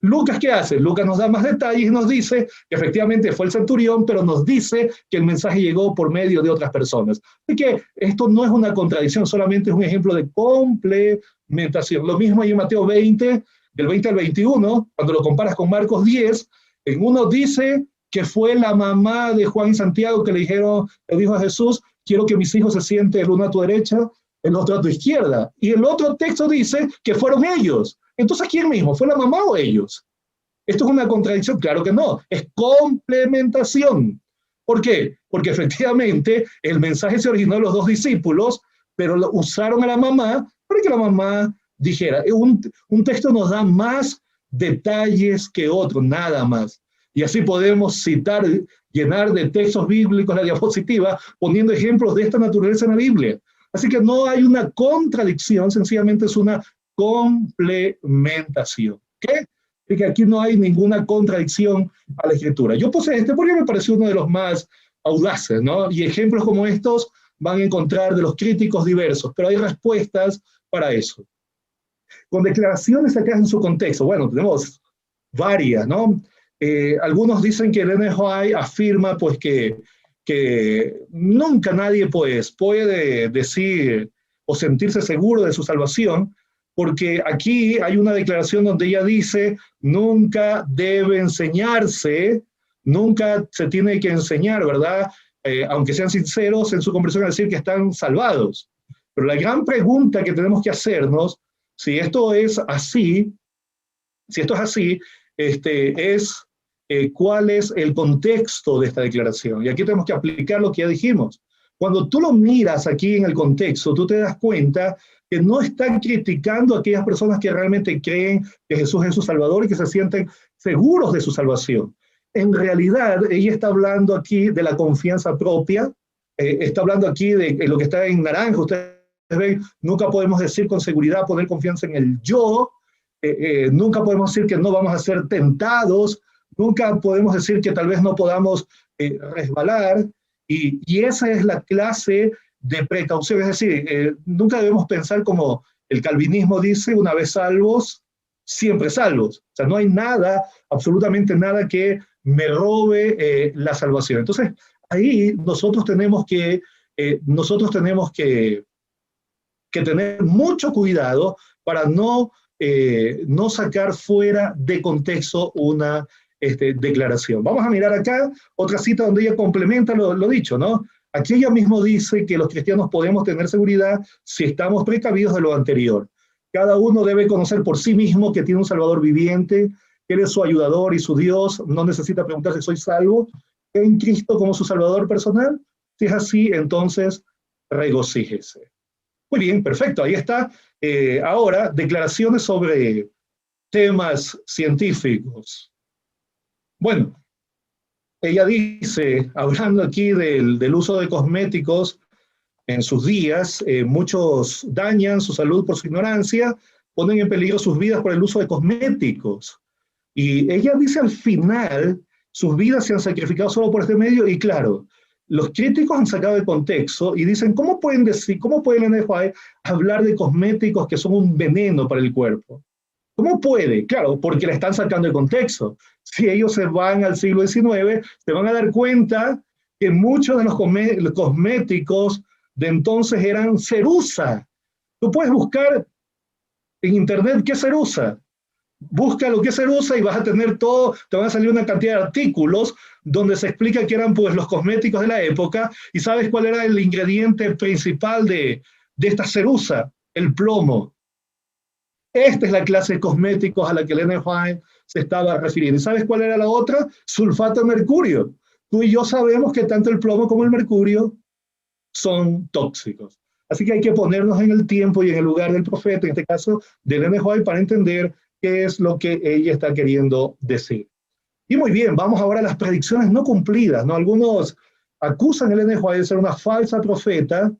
Lucas, ¿qué hace? Lucas nos da más detalles y nos dice que efectivamente fue el centurión, pero nos dice que el mensaje llegó por medio de otras personas. Así que esto no es una contradicción, solamente es un ejemplo de complementación. Lo mismo hay en Mateo 20, del 20 al 21, cuando lo comparas con Marcos 10, en uno dice que fue la mamá de Juan y Santiago que le dijo a Jesús, quiero que mis hijos se sienten el uno a tu derecha, el otro a tu izquierda. Y el otro texto dice que fueron ellos. Entonces, ¿quién mismo? ¿Fue la mamá o ellos? ¿Esto es una contradicción? Claro que no. Es complementación. ¿Por qué? Porque efectivamente el mensaje se originó de los dos discípulos, pero usaron a la mamá para que la mamá dijera. Un texto nos da más detalles que otro, nada más. Y así podemos citar, llenar de textos bíblicos la diapositiva, poniendo ejemplos de esta naturaleza en la Biblia. Así que no hay una contradicción, sencillamente es una complementación. ¿Qué? Y que aquí no hay ninguna contradicción a la Escritura. Yo puse porque me pareció uno de los más audaces, ¿no? Y ejemplos como estos van a encontrar de los críticos diversos, pero hay respuestas para eso. Con declaraciones sacadas en su contexto, bueno, tenemos varias, ¿no? Algunos dicen que el Ellen White afirma pues que nunca nadie pues, puede decir o sentirse seguro de su salvación, porque aquí hay una declaración donde ella dice, nunca debe enseñarse, nunca se tiene que enseñar, ¿verdad? Aunque sean sinceros en su conversión a decir que están salvados. Pero la gran pregunta que tenemos que hacernos, si esto es así, es cuál es el contexto de esta declaración. Y aquí tenemos que aplicar lo que ya dijimos. Cuando tú lo miras aquí en el contexto, tú te das cuenta que no están criticando a aquellas personas que realmente creen que Jesús es su Salvador y que se sienten seguros de su salvación. En realidad, ella está hablando aquí de la confianza propia, está hablando aquí de lo que está en naranja. Ustedes ven, nunca podemos decir con seguridad, poner confianza en el yo, nunca podemos decir que no vamos a ser tentados, nunca podemos decir que tal vez no podamos resbalar, y esa es la clase de precaución. Es decir, nunca debemos pensar como el calvinismo dice, una vez salvos, siempre salvos. O sea, no hay nada, absolutamente nada que me robe la salvación. Entonces, ahí nosotros tenemos que que tener mucho cuidado para no sacar fuera de contexto una declaración. Vamos a mirar acá otra cita donde ella complementa lo dicho, ¿no? Aquí ella mismo dice que los cristianos podemos tener seguridad si estamos precavidos de lo anterior. Cada uno debe conocer por sí mismo que tiene un Salvador viviente, que Él es su ayudador y su Dios. No necesita preguntarse si soy salvo en Cristo como su Salvador personal. Si es así, entonces regocíjese. Muy bien, perfecto. Ahí está. Ahora, declaraciones sobre temas científicos. Bueno, ella dice, hablando aquí del uso de cosméticos en sus días, muchos dañan su salud por su ignorancia, ponen en peligro sus vidas por el uso de cosméticos. Y ella dice al final, sus vidas se han sacrificado solo por este medio, y claro, los críticos han sacado de contexto y dicen, ¿cómo puede el NFI hablar de cosméticos que son un veneno para el cuerpo? ¿Cómo puede? Claro, porque la están sacando de contexto. Si ellos se van al siglo XIX, se van a dar cuenta que muchos de los cosméticos de entonces eran cerusa. Tú puedes buscar en internet qué es cerusa. Busca lo que es cerusa y vas a tener todo, te van a salir una cantidad de artículos donde se explica que eran pues los cosméticos de la época, y sabes cuál era el ingrediente principal de esta cerusa, el plomo. Esta es la clase de cosméticos a la que el NFI se estaba refiriendo. ¿Y sabes cuál era la otra? Sulfato de mercurio. Tú y yo sabemos que tanto el plomo como el mercurio son tóxicos. Así que hay que ponernos en el tiempo y en el lugar del profeta, en este caso del NFI, para entender qué es lo que ella está queriendo decir. Y muy bien, vamos ahora a las predicciones no cumplidas, ¿no? Algunos acusan al NFI de ser una falsa profeta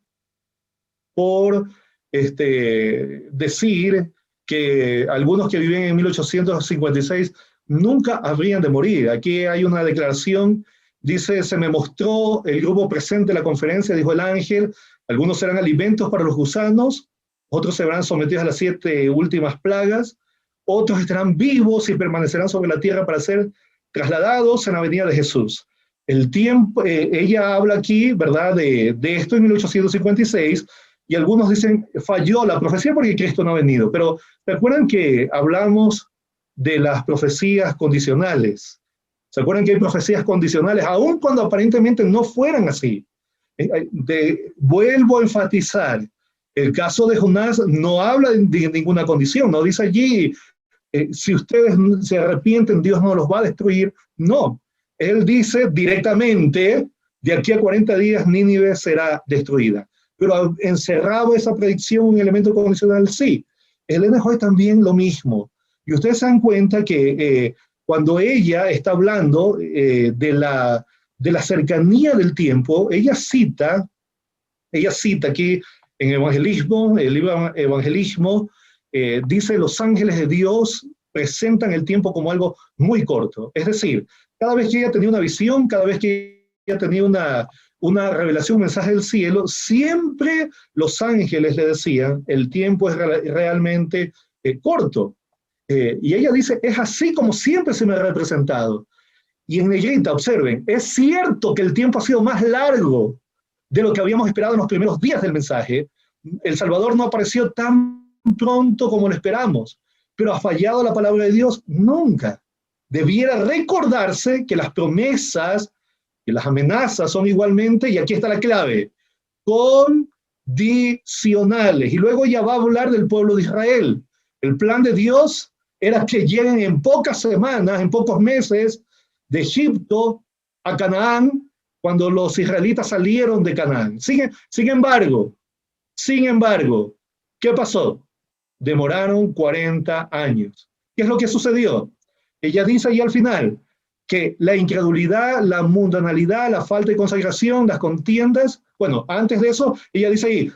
por decir que algunos que viven en 1856 nunca habrían de morir. Aquí hay una declaración, dice, se me mostró el grupo presente en la conferencia, dijo el ángel, algunos serán alimentos para los gusanos, otros serán sometidos a las 7 últimas plagas, otros estarán vivos y permanecerán sobre la tierra para ser trasladados en la venida de Jesús. El tiempo, ella habla aquí, ¿verdad?, de esto en 1856, y algunos dicen, falló la profecía porque Cristo no ha venido. Pero ¿se acuerdan que hablamos de las profecías condicionales? ¿Se acuerdan que hay profecías condicionales, aun cuando aparentemente no fueran así? Vuelvo a enfatizar, el caso de Jonás no habla de ninguna condición, no dice allí, si ustedes se arrepienten, Dios no los va a destruir. No, él dice directamente, de aquí a 40 días Nínive será destruida. Pero encerrado esa predicción un elemento condicional, sí. El NFI también lo mismo. Y ustedes se dan cuenta que cuando ella está hablando de la cercanía del tiempo, ella cita aquí en Evangelismo, el libro Evangelismo, dice, los ángeles de Dios presentan el tiempo como algo muy corto. Es decir, cada vez que ella tenía una visión, cada vez que ella tenía una revelación, un mensaje del cielo, siempre los ángeles le decían, el tiempo es realmente corto. Y ella dice, es así como siempre se me ha representado. Y en negrita, observen, es cierto que el tiempo ha sido más largo de lo que habíamos esperado en los primeros días del mensaje. El Salvador no apareció tan pronto como lo esperamos, pero ¿ha fallado la palabra de Dios? Nunca. Debiera recordarse que las promesas y las amenazas son igualmente, y aquí está la clave, condicionales. Y luego ya va a hablar del pueblo de Israel. El plan de Dios era que lleguen en pocas semanas, en pocos meses, de Egipto a Canaán, cuando los israelitas salieron de Canaán. Sin embargo, ¿qué pasó? Demoraron 40 años. ¿Qué es lo que sucedió? Ella dice ahí al final que la incredulidad, la mundanalidad, la falta de consagración, las contiendas, bueno, antes de eso, ella dice ahí,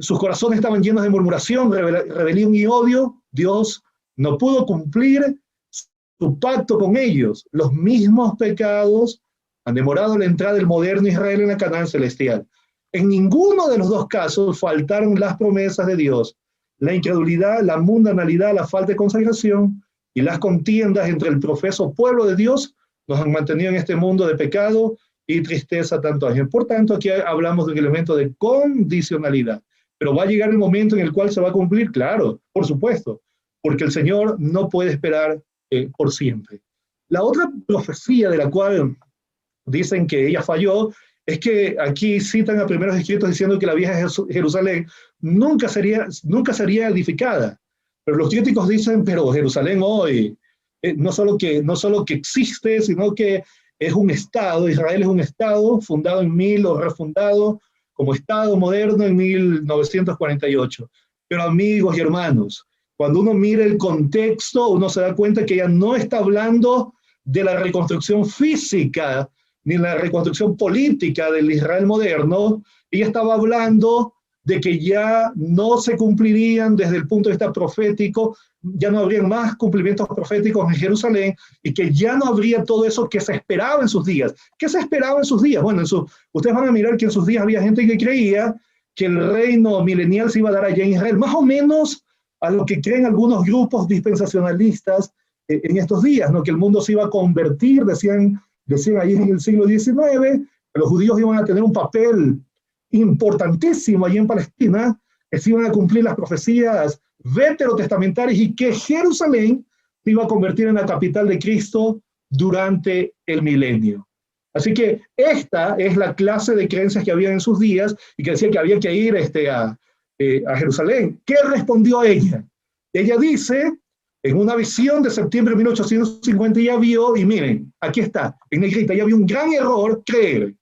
sus corazones estaban llenos de murmuración, rebelión y odio. Dios no pudo cumplir su pacto con ellos. Los mismos pecados han demorado la entrada del moderno Israel en la Canaán celestial. En ninguno de los dos casos faltaron las promesas de Dios. La incredulidad, la mundanalidad, la falta de consagración y las contiendas entre el profeso pueblo de Dios nos han mantenido en este mundo de pecado y tristeza tantos años. Por tanto, aquí hablamos de un elemento de condicionalidad. Pero va a llegar el momento en el cual se va a cumplir, claro, por supuesto, porque el Señor no puede esperar por siempre. La otra profecía de la cual dicen que ella falló es que aquí citan a primeros escritos diciendo que la vieja Jerusalén nunca sería edificada. Pero los críticos dicen, pero Jerusalén hoy no solo que existe, sino que es un Estado. Israel es un Estado fundado o refundado como Estado moderno en 1948. Pero amigos y hermanos, cuando uno mira el contexto, uno se da cuenta que ella no está hablando de la reconstrucción física ni la reconstrucción política del Israel moderno. Ella estaba hablando de que ya no se cumplirían desde el punto de vista profético, ya no habría más cumplimientos proféticos en Jerusalén y que ya no habría todo eso que se esperaba en sus días. ¿Qué se esperaba en sus días? Bueno, ustedes van a mirar que en sus días había gente que creía que el reino milenial se iba a dar allá en Israel, más o menos a lo que creen algunos grupos dispensacionalistas en estos días, ¿no? Que el mundo se iba a convertir, decían ahí en el siglo XIX, que los judíos iban a tener un papel importantísimo allí en Palestina, que se iban a cumplir las profecías veterotestamentarias y que Jerusalén se iba a convertir en la capital de Cristo durante el milenio. Así que esta es la clase de creencias que había en sus días y que decía que había que ir a Jerusalén. ¿Qué respondió ella? Ella dice, en una visión de septiembre de 1850, ella vio, y miren, aquí está, en negrita, ella vio un gran error creer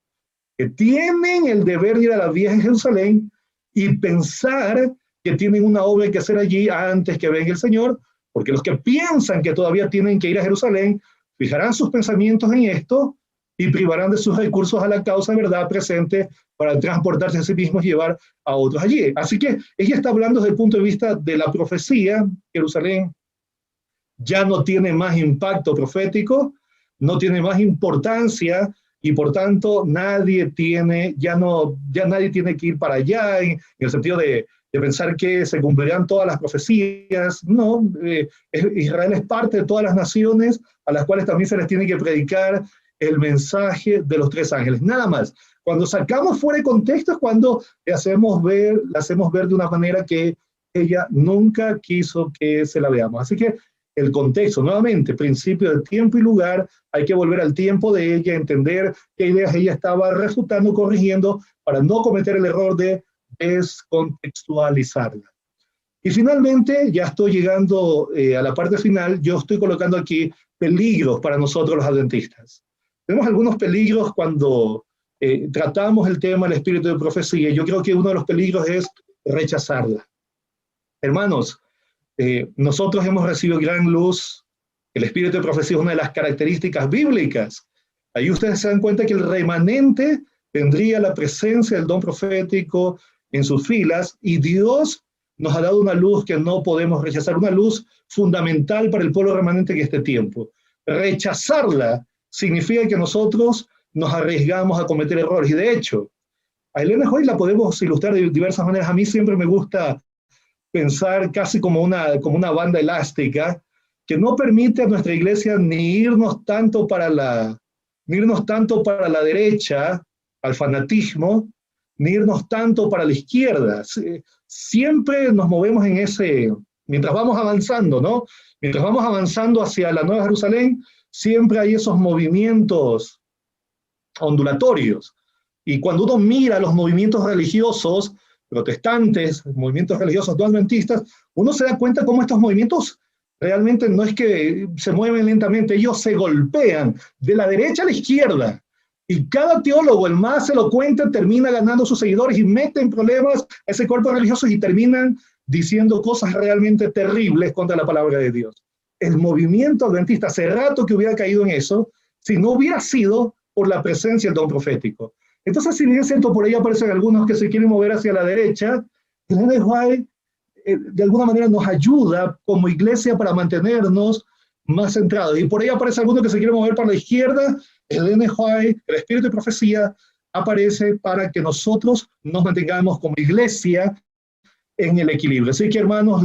que tienen el deber de ir a la vieja Jerusalén y pensar que tienen una obra que hacer allí antes que venga el Señor, porque los que piensan que todavía tienen que ir a Jerusalén, fijarán sus pensamientos en esto y privarán de sus recursos a la causa verdad presente para transportarse a sí mismos y llevar a otros allí. Así que ella está hablando desde el punto de vista de la profecía. Jerusalén ya no tiene más impacto profético, no tiene más importancia, y por tanto nadie tiene que ir para allá en el sentido de pensar que se cumplirán todas las profecías. No, Israel es parte de todas las naciones a las cuales también se les tiene que predicar el mensaje de los tres ángeles, nada más. Cuando sacamos fuera de contexto es cuando la hacemos ver de una manera que ella nunca quiso que se la veamos. Así que el contexto, nuevamente, principio de tiempo y lugar, hay que volver al tiempo de ella, entender qué ideas ella estaba refutando, corrigiendo, para no cometer el error de descontextualizarla. Y finalmente, ya estoy llegando a la parte final, yo estoy colocando aquí peligros para nosotros los adventistas. Tenemos algunos peligros cuando tratamos el tema del espíritu de profecía. Yo creo que uno de los peligros es rechazarla. Hermanos, nosotros hemos recibido gran luz. El espíritu de profecía es una de las características bíblicas. Ahí ustedes se dan cuenta que el remanente tendría la presencia del don profético en sus filas, y Dios nos ha dado una luz que no podemos rechazar, una luz fundamental para el pueblo remanente en este tiempo. Rechazarla significa que nosotros nos arriesgamos a cometer errores, y de hecho, a Ellen G. White la podemos ilustrar de diversas maneras. A mí siempre me gusta pensar casi como una banda elástica que no permite a nuestra iglesia ni irnos tanto para la derecha, al fanatismo, ni irnos tanto para la izquierda. Siempre nos movemos en mientras vamos avanzando, ¿no? Mientras vamos avanzando hacia la Nueva Jerusalén, siempre hay esos movimientos ondulatorios. Y cuando uno mira los movimientos religiosos protestantes, movimientos religiosos no adventistas, uno se da cuenta cómo estos movimientos realmente no es que se mueven lentamente, ellos se golpean de la derecha a la izquierda, y cada teólogo, el más elocuente, termina ganando sus seguidores y mete en problemas a ese cuerpo religioso y terminan diciendo cosas realmente terribles contra la palabra de Dios. El movimiento adventista hace rato que hubiera caído en eso si no hubiera sido por la presencia del don profético. Entonces, si bien es cierto, por ahí aparecen algunos que se quieren mover hacia la derecha, Ellen G. White de alguna manera nos ayuda como iglesia para mantenernos más centrados. Y por ahí aparece alguno que se quiere mover para la izquierda. Ellen G. White, el espíritu de profecía, aparece para que nosotros nos mantengamos como iglesia en el equilibrio. Así que, hermanos,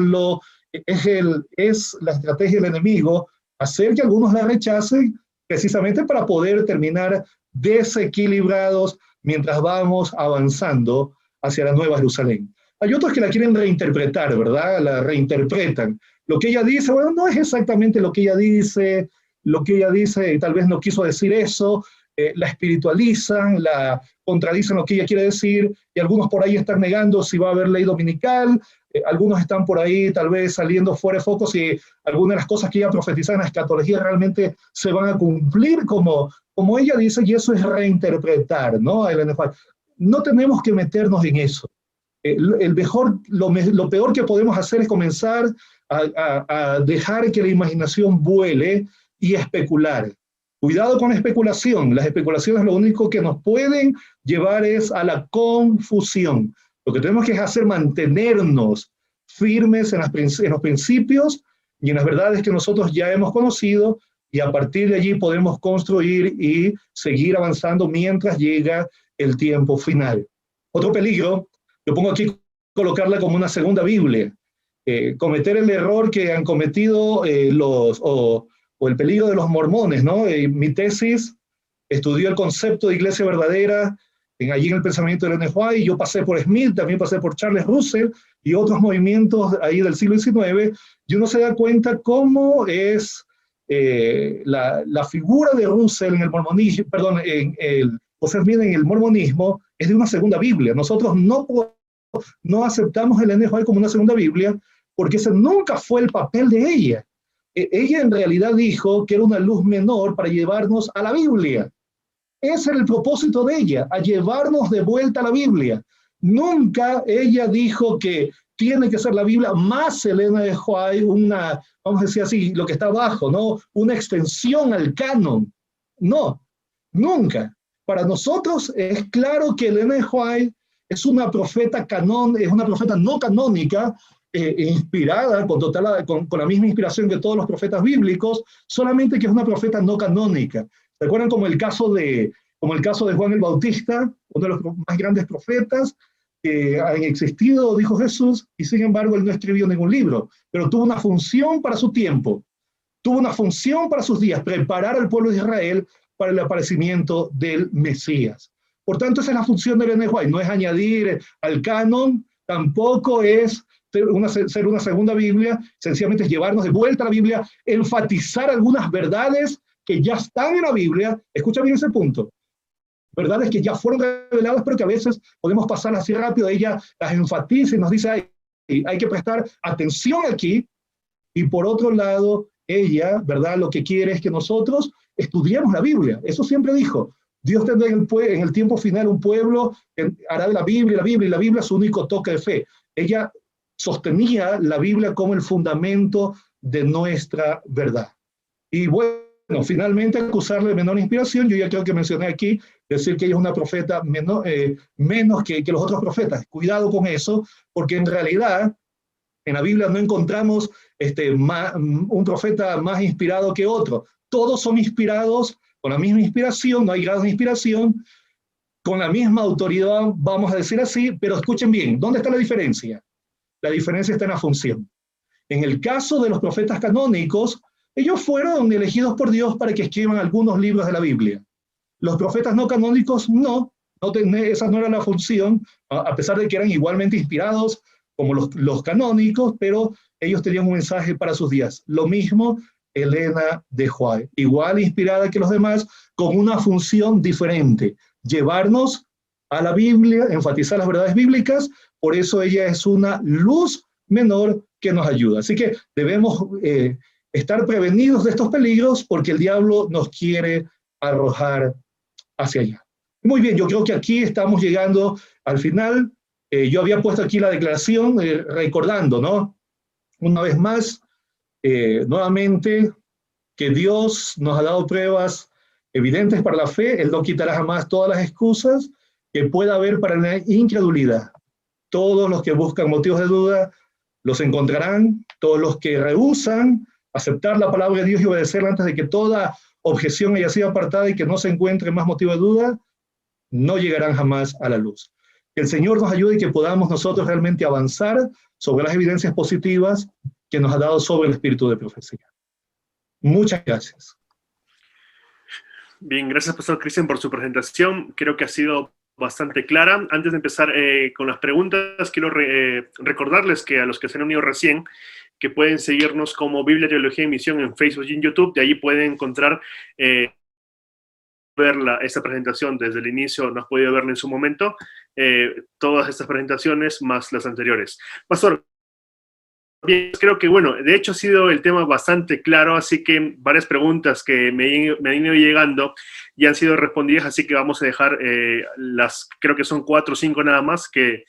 es la estrategia del enemigo hacer que algunos la rechacen, precisamente para poder terminar desequilibrados mientras vamos avanzando hacia la Nueva Jerusalén. Hay otros que la quieren reinterpretar, ¿verdad? La reinterpretan. Lo que ella dice, bueno, no es exactamente lo que ella dice tal vez no quiso decir eso, la espiritualizan, la contradicen lo que ella quiere decir, y algunos por ahí están negando si va a haber ley dominical, algunos están por ahí tal vez saliendo fuera de foco si algunas de las cosas que ella profetiza en la escatología realmente se van a cumplir como ella dice, y eso es reinterpretar, ¿no? No tenemos que meternos en eso. Lo peor que podemos hacer es comenzar a dejar que la imaginación vuele y especular. Cuidado con la especulación. Las especulaciones lo único que nos pueden llevar es a la confusión. Lo que tenemos que hacer es mantenernos firmes en los principios y en las verdades que nosotros ya hemos conocido, y a partir de allí podemos construir y seguir avanzando mientras llega el tiempo final. Otro peligro, yo pongo aquí colocarla como una segunda Biblia, cometer el error que han cometido o el peligro de los mormones, ¿no? Mi tesis estudió el concepto de iglesia verdadera allí en el pensamiento de Ellen White, y yo pasé por Smith, también pasé por Charles Russell y otros movimientos ahí del siglo XIX, y uno se da cuenta cómo es la figura de Russell en el mormonismo, perdón, Joseph Smith en el mormonismo, es de una segunda Biblia. Nosotros no aceptamos el Ellen White como una segunda Biblia, porque ese nunca fue el papel de ella. Ella en realidad dijo que era una luz menor para llevarnos a la Biblia. Ese era el propósito de ella, a llevarnos de vuelta a la Biblia. Nunca ella dijo que tiene que ser la Biblia más Elena de White, vamos a decir así, lo que está abajo, ¿no? Una extensión al canon. No, nunca. Para nosotros es claro que Elena de White es una profeta es una profeta no canónica, inspirada con la misma inspiración que todos los profetas bíblicos, solamente que es una profeta no canónica. ¿Recuerdan como el caso de Juan el Bautista, uno de los más grandes profetas que han existido, dijo Jesús, y sin embargo él no escribió ningún libro, pero tuvo una función para su tiempo, tuvo una función para sus días, preparar al pueblo de Israel para el aparecimiento del Mesías. Por tanto, esa es la función de Ellen White, no es añadir al canon, tampoco es ser una segunda Biblia, sencillamente es llevarnos de vuelta a la Biblia, enfatizar algunas verdades que ya están en la Biblia. Escucha bien ese punto. Verdades que ya fueron reveladas, pero que a veces podemos pasar así rápido. Ella las enfatiza y nos dice, hay que prestar atención aquí. Y por otro lado, ella, ¿verdad? Lo que quiere es que nosotros estudiemos la Biblia. Eso siempre dijo. Dios tendrá en el tiempo final un pueblo que hará de la Biblia y la Biblia su único toque de fe. Ella sostenía la Biblia como el fundamento de nuestra verdad. Y bueno, finalmente acusarle de menor inspiración, yo ya creo que mencioné aquí, decir que ella es una profeta menos que los otros profetas. Cuidado con eso, porque en realidad en la Biblia no encontramos un profeta más inspirado que otro. Todos son inspirados con la misma inspiración, no hay grados de inspiración, con la misma autoridad, vamos a decir así, pero escuchen bien, ¿dónde está la diferencia? La diferencia está en la función. En el caso de los profetas canónicos, ellos fueron elegidos por Dios para que escriban algunos libros de la Biblia. Los profetas no canónicos, esa no era la función, a pesar de que eran igualmente inspirados como los canónicos, pero ellos tenían un mensaje para sus días. Lo mismo Elena de White, igual inspirada que los demás, con una función diferente, llevarnos a la Biblia, enfatizar las verdades bíblicas. Por eso ella es una luz menor que nos ayuda. Así que debemos estar prevenidos de estos peligros, porque el diablo nos quiere arrojar hacia allá. Muy bien, yo creo que aquí estamos llegando al final. Yo había puesto aquí la declaración recordando, ¿no? Una vez más, nuevamente, que Dios nos ha dado pruebas evidentes para la fe. Él no quitará jamás todas las excusas que pueda haber para la incredulidad. Todos los que buscan motivos de duda los encontrarán. Todos los que rehúsan aceptar la palabra de Dios y obedecerla antes de que toda objeción haya sido apartada y que no se encuentre más motivo de duda, no llegarán jamás a la luz. Que el Señor nos ayude y que podamos nosotros realmente avanzar sobre las evidencias positivas que nos ha dado sobre el espíritu de profecía. Muchas gracias. Bien, gracias, Pastor Cristian, por su presentación. Creo que ha sido bastante clara. Antes de empezar con las preguntas, quiero recordarles que a los que se han unido recién, que pueden seguirnos como Biblia, Teología y Misión en Facebook y en YouTube. De ahí pueden encontrar, ver esta presentación desde el inicio, no has podido verla en su momento, todas estas presentaciones más las anteriores. Pastor, bien, creo que, bueno, de hecho ha sido el tema bastante claro, así que varias preguntas que me han ido llegando ya han sido respondidas, así que vamos a dejar creo que son 4 o 5 nada más, que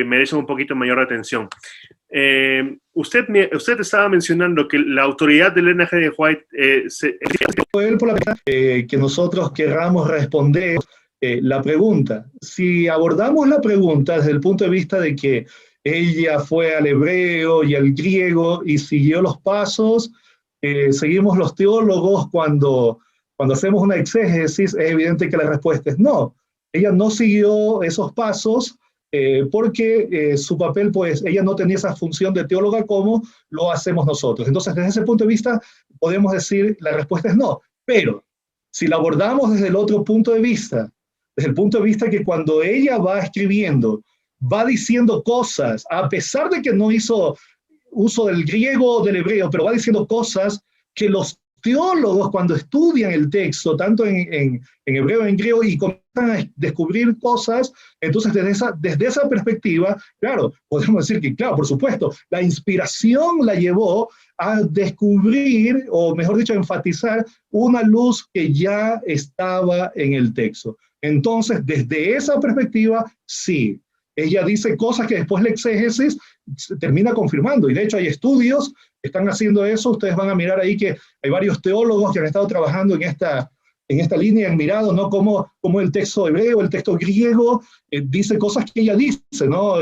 merecen un poquito mayor atención. Usted estaba mencionando que la autoridad del Elena G. de White que nosotros querramos responder la pregunta. Si abordamos la pregunta desde el punto de vista de que ella fue al hebreo y al griego y siguió los pasos, seguimos los teólogos cuando hacemos una exégesis, es evidente que la respuesta es no. Ella no siguió esos pasos porque su papel, pues, ella no tenía esa función de teóloga como lo hacemos nosotros. Entonces, desde ese punto de vista, podemos decir, la respuesta es no. Pero, si la abordamos desde el otro punto de vista, desde el punto de vista que cuando ella va escribiendo, va diciendo cosas, a pesar de que no hizo uso del griego o del hebreo, pero va diciendo cosas que los teólogos cuando estudian el texto, tanto en hebreo, en griego, y comienzan a descubrir cosas, entonces desde esa perspectiva, claro, podemos decir que, claro, por supuesto, la inspiración la llevó a descubrir, o mejor dicho, a enfatizar una luz que ya estaba en el texto. Entonces, desde esa perspectiva, sí, ella dice cosas que después la exégesis termina confirmando, y de hecho hay estudios que están haciendo eso. Ustedes van a mirar ahí que hay varios teólogos que han estado trabajando en esta línea, han mirado, ¿no?, cómo el texto hebreo, el texto griego, dice cosas que ella dice, ¿no?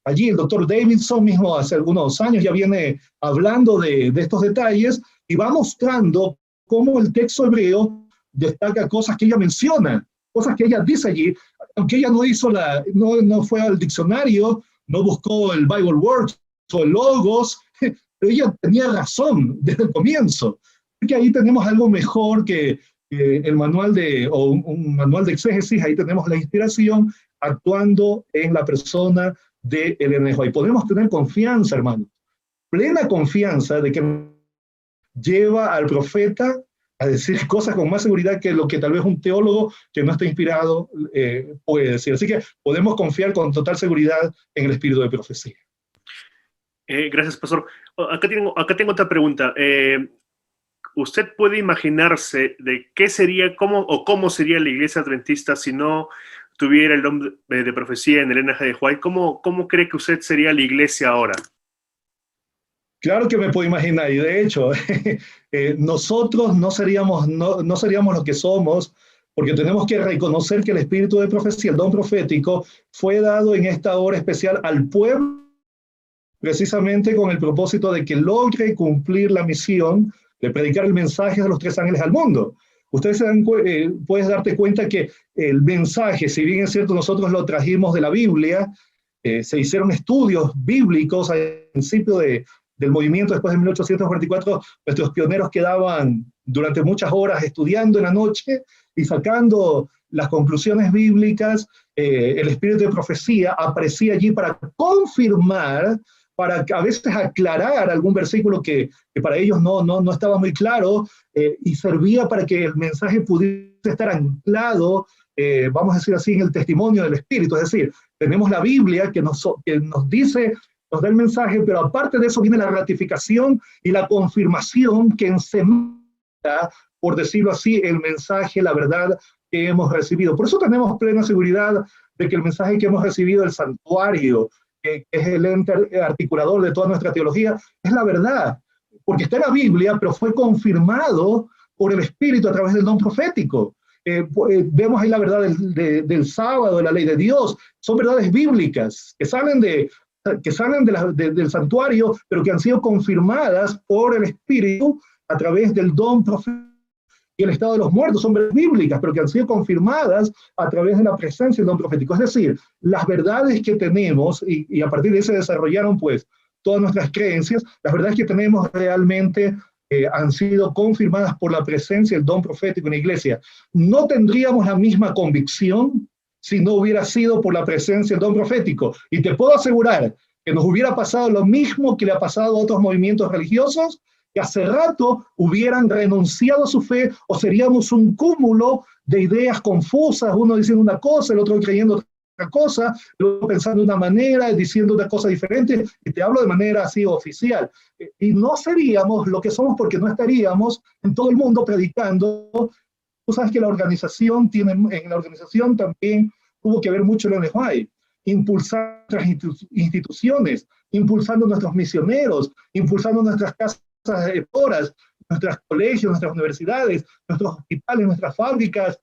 Allí el doctor Davidson mismo hace algunos años ya viene hablando de estos detalles y va mostrando cómo el texto hebreo destaca cosas que ella menciona, cosas que ella dice allí, aunque ella no fue al diccionario, no buscó el Bible Words o el Logos, pero ella tenía razón desde el comienzo. Porque ahí tenemos algo mejor que el manual un manual de exégesis. Ahí tenemos la inspiración actuando en la persona de Elena G. White. Podemos tener confianza, hermano, plena confianza de que lleva al profeta a decir cosas con más seguridad que lo que tal vez un teólogo que no está inspirado puede decir. Así que podemos confiar con total seguridad en el espíritu de profecía. Gracias, pastor. Acá tengo otra pregunta. ¿Usted puede imaginarse de qué sería, cómo sería la iglesia adventista si no tuviera el don de profecía en Elena G. de White? ¿Cómo cree que usted sería la iglesia ahora? Claro que me puedo imaginar, y de hecho, nosotros no seríamos lo que somos, porque tenemos que reconocer que el espíritu de profecía, el don profético, fue dado en esta hora especial al pueblo, precisamente con el propósito de que logre cumplir la misión de predicar el mensaje de los 3 ángeles al mundo. Ustedes puedes darte cuenta que el mensaje, si bien es cierto, nosotros lo trajimos de la Biblia, se hicieron estudios bíblicos al principio del movimiento después de 1844, nuestros pioneros quedaban durante muchas horas estudiando en la noche y sacando las conclusiones bíblicas. El espíritu de profecía aparecía allí para confirmar, para a veces aclarar algún versículo que para ellos no estaba muy claro, y servía para que el mensaje pudiese estar anclado, vamos a decir así, en el testimonio del Espíritu. Es decir, tenemos la Biblia que nos dice, nos da el mensaje, pero aparte de eso viene la ratificación y la confirmación que encementa, por decirlo así, el mensaje, la verdad que hemos recibido. Por eso tenemos plena seguridad de que el mensaje que hemos recibido del santuario, que es el ente articulador de toda nuestra teología, es la verdad, porque está en la Biblia, pero fue confirmado por el Espíritu a través del don profético. Vemos ahí la verdad del sábado, de la ley de Dios, son verdades bíblicas que salen del santuario, pero que han sido confirmadas por el Espíritu a través del don profético. Y el estado de los muertos son verdades bíblicas, pero que han sido confirmadas a través de la presencia del don profético. Es decir, las verdades que tenemos, y a partir de eso se desarrollaron pues todas nuestras creencias, las verdades que tenemos realmente han sido confirmadas por la presencia del don profético en la iglesia. No tendríamos la misma convicción si no hubiera sido por la presencia del don profético. Y te puedo asegurar que nos hubiera pasado lo mismo que le ha pasado a otros movimientos religiosos, que hace rato hubieran renunciado a su fe, o seríamos un cúmulo de ideas confusas, uno diciendo una cosa, el otro creyendo otra cosa, luego pensando de una manera, diciendo una cosa diferente, y te hablo de manera así oficial. Y no seríamos lo que somos porque no estaríamos en todo el mundo predicando. Tú sabes que en la organización también tuvo que ver mucho el NFI, impulsar nuestras instituciones, impulsando nuestros misioneros, impulsando nuestras casas de horas, nuestros colegios, nuestras universidades, nuestros hospitales, nuestras fábricas,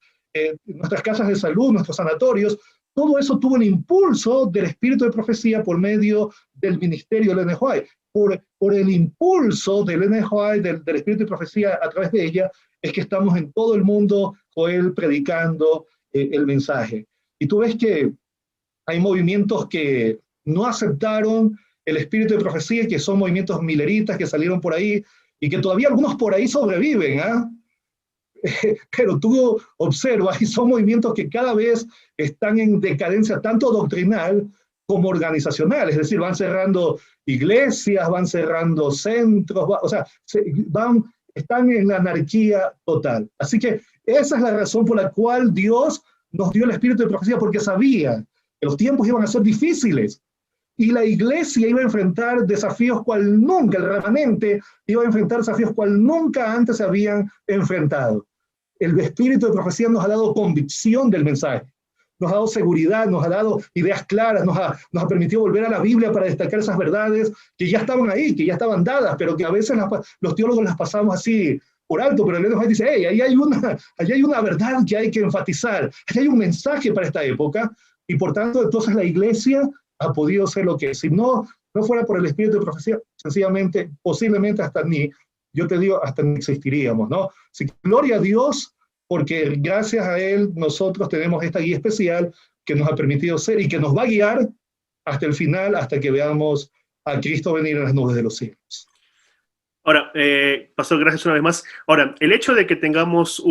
nuestras casas de salud, nuestros sanatorios. Todo eso tuvo el impulso del espíritu de profecía por medio del ministerio del NFI. Por el impulso del NFI, del espíritu de profecía a través de ella, es que estamos en todo el mundo, Joel, predicando el mensaje. Y tú ves que hay movimientos que no aceptaron el espíritu de profecía, que son movimientos mileritas que salieron por ahí, y que todavía algunos por ahí sobreviven, ¿ah? Pero tú observas, y son movimientos que cada vez están en decadencia, tanto doctrinal como organizacional, es decir, van cerrando iglesias, van cerrando centros, o sea, están en la anarquía total. Así que esa es la razón por la cual Dios nos dio el espíritu de profecía, porque sabía que los tiempos iban a ser difíciles, y la iglesia iba a enfrentar desafíos cual nunca, el remanente iba a enfrentar desafíos cual nunca antes se habían enfrentado. El espíritu de profecía nos ha dado convicción del mensaje, nos ha dado seguridad, nos ha dado ideas claras, nos ha permitido volver a la Biblia para destacar esas verdades que ya estaban ahí, que ya estaban dadas, pero que a veces los teólogos las pasamos así por alto, pero el Elohim dice, hey, ahí hay una verdad que hay que enfatizar, ahí hay un mensaje para esta época, y por tanto entonces la iglesia ha podido ser lo que es. Si no fuera por el espíritu de profecía, sencillamente, posiblemente yo te digo, hasta ni existiríamos, ¿no? Así que gloria a Dios, porque gracias a Él nosotros tenemos esta guía especial que nos ha permitido ser y que nos va a guiar hasta el final, hasta que veamos a Cristo venir en las nubes de los cielos. Ahora, Pastor, gracias una vez más. Ahora, el hecho de que tengamos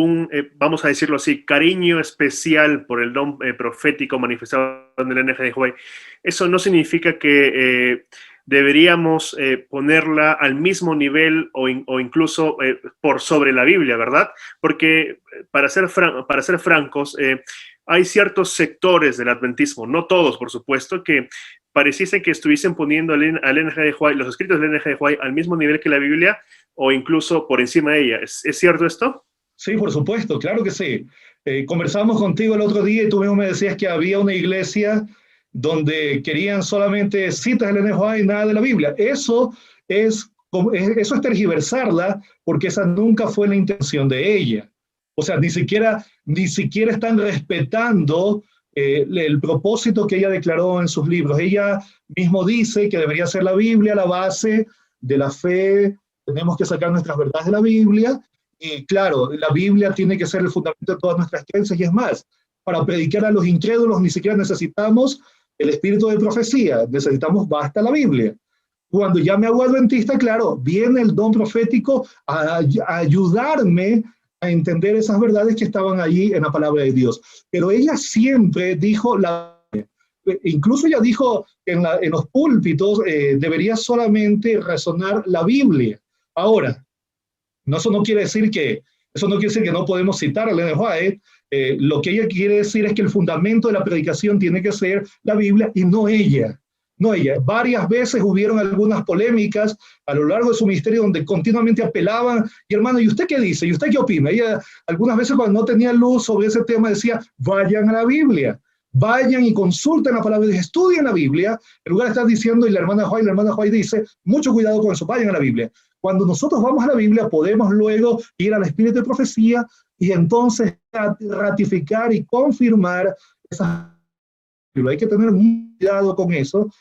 vamos a decirlo así, cariño especial por el don profético manifestado en el NFDJ, eso no significa que deberíamos ponerla al mismo nivel o incluso por sobre la Biblia, ¿verdad? Porque para ser francos, hay ciertos sectores del adventismo, no todos, por supuesto, que pareciese que estuviesen poniendo al NGDJ, los escritos del NGDJ al mismo nivel que la Biblia o incluso por encima de ella. ¿Es cierto esto? Sí, por supuesto, claro que sí. Conversamos contigo el otro día y tú mismo me decías que había una iglesia donde querían solamente citas del NGDJ y nada de la Biblia. Eso es tergiversarla, porque esa nunca fue la intención de ella. O sea, ni siquiera están respetando el propósito que ella declaró en sus libros. Ella mismo dice que debería ser la Biblia la base de la fe, tenemos que sacar nuestras verdades de la Biblia, y claro, la Biblia tiene que ser el fundamento de todas nuestras creencias, y es más, para predicar a los incrédulos ni siquiera necesitamos el espíritu de profecía, necesitamos basta la Biblia. Cuando ya me hago adventista, claro, viene el don profético a ayudarme a entender esas verdades que estaban allí en la palabra de Dios. Pero ella siempre dijo, incluso ella dijo en los púlpitos, debería solamente resonar la Biblia. Ahora, eso no quiere decir que no podemos citar al NFI. Lo que ella quiere decir es que el fundamento de la predicación tiene que ser la Biblia y no ella. No ella. Varias veces hubieron algunas polémicas a lo largo de su ministerio donde continuamente apelaban, y hermano, ¿y usted qué dice? ¿Y usted qué opina? Ella algunas veces, cuando no tenía luz sobre ese tema, decía, vayan a la Biblia, vayan y consulten la palabra de Dios, estudien la Biblia, en lugar de estar diciendo, y la hermana Joy dice, mucho cuidado con eso, vayan a la Biblia. Cuando nosotros vamos a la Biblia, podemos luego ir al espíritu de profecía y entonces ratificar y confirmar esa. Hay que tener mucho cuidado con eso,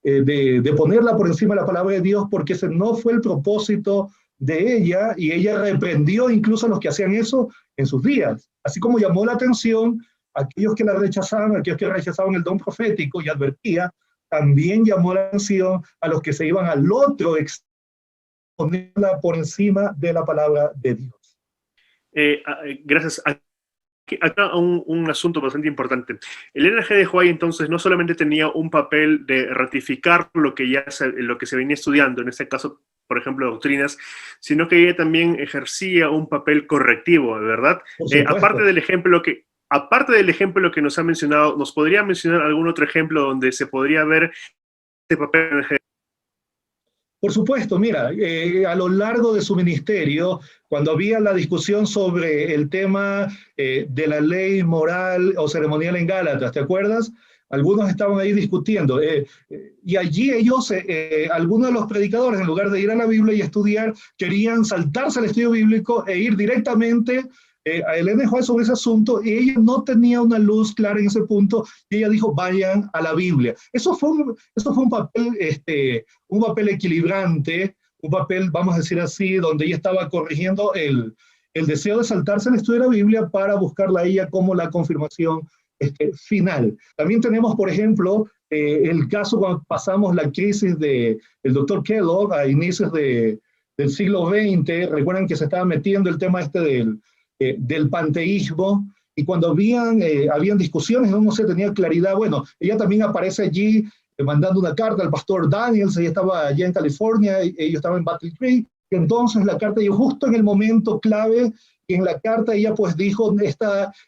de ponerla por encima de la palabra de Dios, porque ese no fue el propósito de ella, y ella reprendió incluso a los que hacían eso en sus días, así como llamó la atención a aquellos que la rechazaban, aquellos que rechazaban el don profético, y advertía, también llamó la atención a los que se iban al otro extremo, ponerla por encima de la palabra de Dios. Gracias. acá un asunto bastante importante. El NG de Huay entonces no solamente tenía un papel de ratificar lo que se venía estudiando, en este caso, por ejemplo, doctrinas, sino que ella también ejercía un papel correctivo, ¿verdad? Por supuesto. Aparte del ejemplo que nos ha mencionado, ¿nos podría mencionar algún otro ejemplo donde se podría ver este papel del NG? Por supuesto, mira, a lo largo de su ministerio, cuando había la discusión sobre el tema de la ley moral o ceremonial en Gálatas, ¿te acuerdas? Algunos estaban ahí discutiendo y allí ellos, algunos de los predicadores, en lugar de ir a la Biblia y estudiar, querían saltarse al estudio bíblico e ir directamente a Elena White sobre ese asunto, y ella no tenía una luz clara en ese punto, y ella dijo, vayan a la Biblia. Eso fue un papel equilibrante, un papel, vamos a decir así, donde ella estaba corrigiendo el deseo de saltarse al estudio de la Biblia para buscarla a ella como la confirmación final. También tenemos, por ejemplo, el caso cuando pasamos la crisis del doctor Kellogg a inicios del siglo XX. Recuerdan que se estaba metiendo el tema del panteísmo, y cuando habían discusiones, no se tenía claridad. Bueno, ella también aparece allí mandando una carta al pastor Daniels. Ella estaba allá en California, ellos estaban en Battle Creek, y entonces la carta llegó justo en el momento clave, y en la carta ella pues dijo,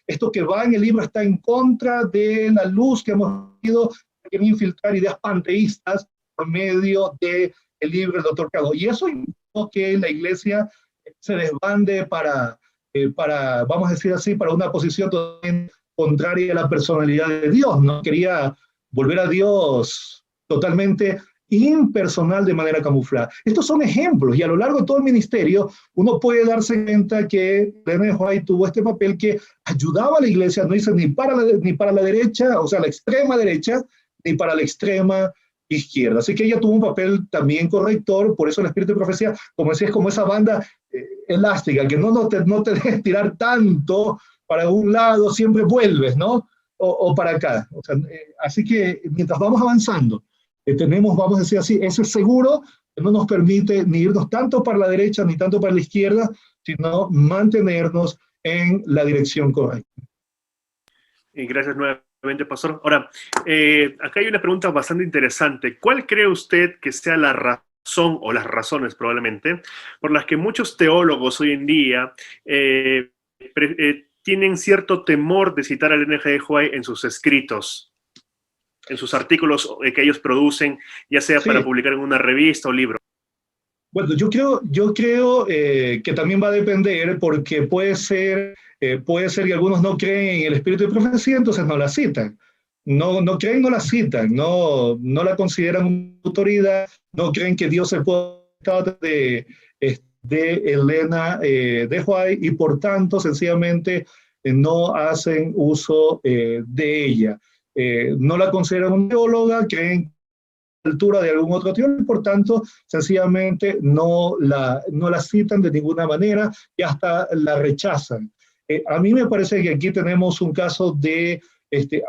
esto que va en el libro está en contra de la luz que hemos ido a infiltrar ideas panteístas por medio del libro del doctor Cado. Y eso hizo que la iglesia se desbande para, vamos a decir así, para una posición totalmente contraria a la personalidad de Dios. No quería volver a Dios totalmente impersonal de manera camuflada. Estos son ejemplos, y a lo largo de todo el ministerio uno puede darse cuenta que Ellen White tuvo este papel que ayudaba a la iglesia, no dice ni para la derecha, o sea, la extrema derecha, ni para la extrema izquierda. Así que ella tuvo un papel también corrector. Por eso el espíritu de profecía, como decía, es como esa banda elástica, que no te dejes tirar tanto para un lado, siempre vuelves, ¿no? O para acá. O sea, así que mientras vamos avanzando, tenemos, vamos a decir así, ese seguro que no nos permite ni irnos tanto para la derecha ni tanto para la izquierda, sino mantenernos en la dirección correcta. Y gracias nuevamente, pastor. Ahora, acá hay una pregunta bastante interesante. ¿Cuál cree usted que sea la razón, o las razones probablemente, por las que muchos teólogos hoy en día tienen cierto temor de citar al NG de Huay en sus escritos, en sus artículos que ellos producen, ya sea para publicar en una revista o libro? Bueno, yo creo que también va a depender, porque puede ser que algunos no creen en el espíritu de profecía, entonces no la citan. No creen, no la citan, no la consideran una autoridad, no creen que Dios se pueda de Elena de White, y por tanto sencillamente no hacen uso de ella. No la consideran una teóloga, creen a la altura de algún otro teólogo, y por tanto sencillamente no la citan de ninguna manera, y hasta la rechazan. A mí me parece que aquí tenemos un caso de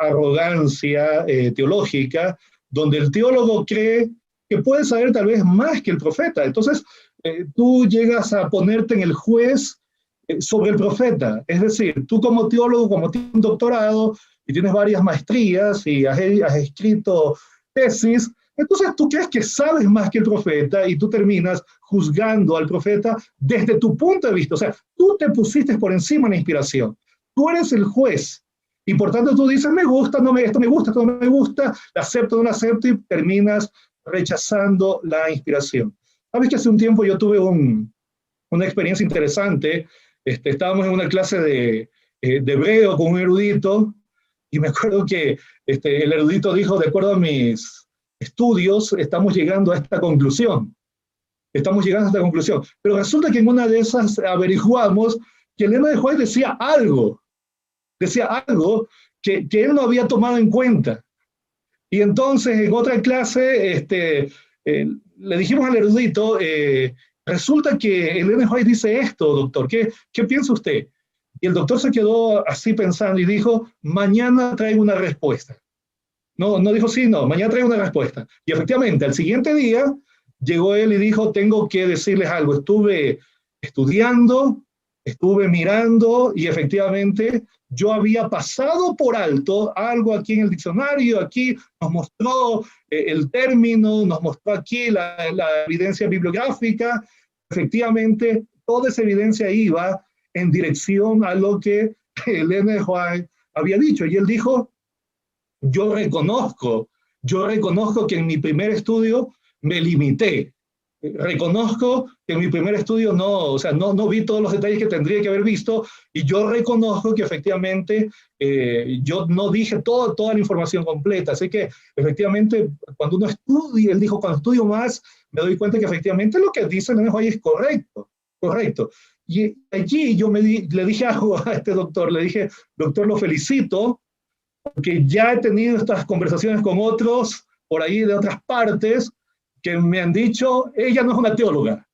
arrogancia teológica, donde el teólogo cree que puede saber tal vez más que el profeta. Entonces, tú llegas a ponerte en el juez sobre el profeta. Es decir, tú como teólogo, como tienes un doctorado y tienes varias maestrías y has escrito tesis, entonces tú crees que sabes más que el profeta, y tú terminas juzgando al profeta desde tu punto de vista. O sea, tú te pusiste por encima de la inspiración. Tú eres el juez. Y por tanto tú dices, me gusta, esto me gusta, esto no me gusta, acepto, no lo acepto, y terminas rechazando la inspiración. Sabes que hace un tiempo yo tuve una experiencia interesante. Estábamos en una clase de hebreo con un erudito, y me acuerdo que el erudito dijo, de acuerdo a mis estudios, estamos llegando a esta conclusión. Pero resulta que en una de esas averiguamos que Elena de White decía algo que él no había tomado en cuenta. Y entonces en otra clase le dijimos al erudito, resulta que Elena White dice esto, doctor, ¿qué piensa usted? Y el doctor se quedó así pensando y dijo, mañana traigo una respuesta. No dijo sí, no, mañana traigo una respuesta. Y efectivamente, al siguiente día llegó él y dijo, tengo que decirles algo, estuve estudiando Estuve mirando y efectivamente yo había pasado por alto algo aquí en el diccionario, aquí nos mostró el término, nos mostró aquí la evidencia bibliográfica. Efectivamente, toda esa evidencia iba en dirección a lo que Ellen G. White había dicho. Y él dijo, yo reconozco que en mi primer estudio me limité. Reconozco que en mi primer estudio no vi todos los detalles que tendría que haber visto, y yo reconozco que efectivamente yo no dije toda la información completa. Así que efectivamente cuando uno estudia, él dijo, cuando estudio más me doy cuenta que efectivamente lo que dice el NJ es correcto. Y allí yo le dije algo a este doctor, le dije, doctor, lo felicito, porque ya he tenido estas conversaciones con otros por ahí de otras partes que me han dicho, ella no es una teóloga.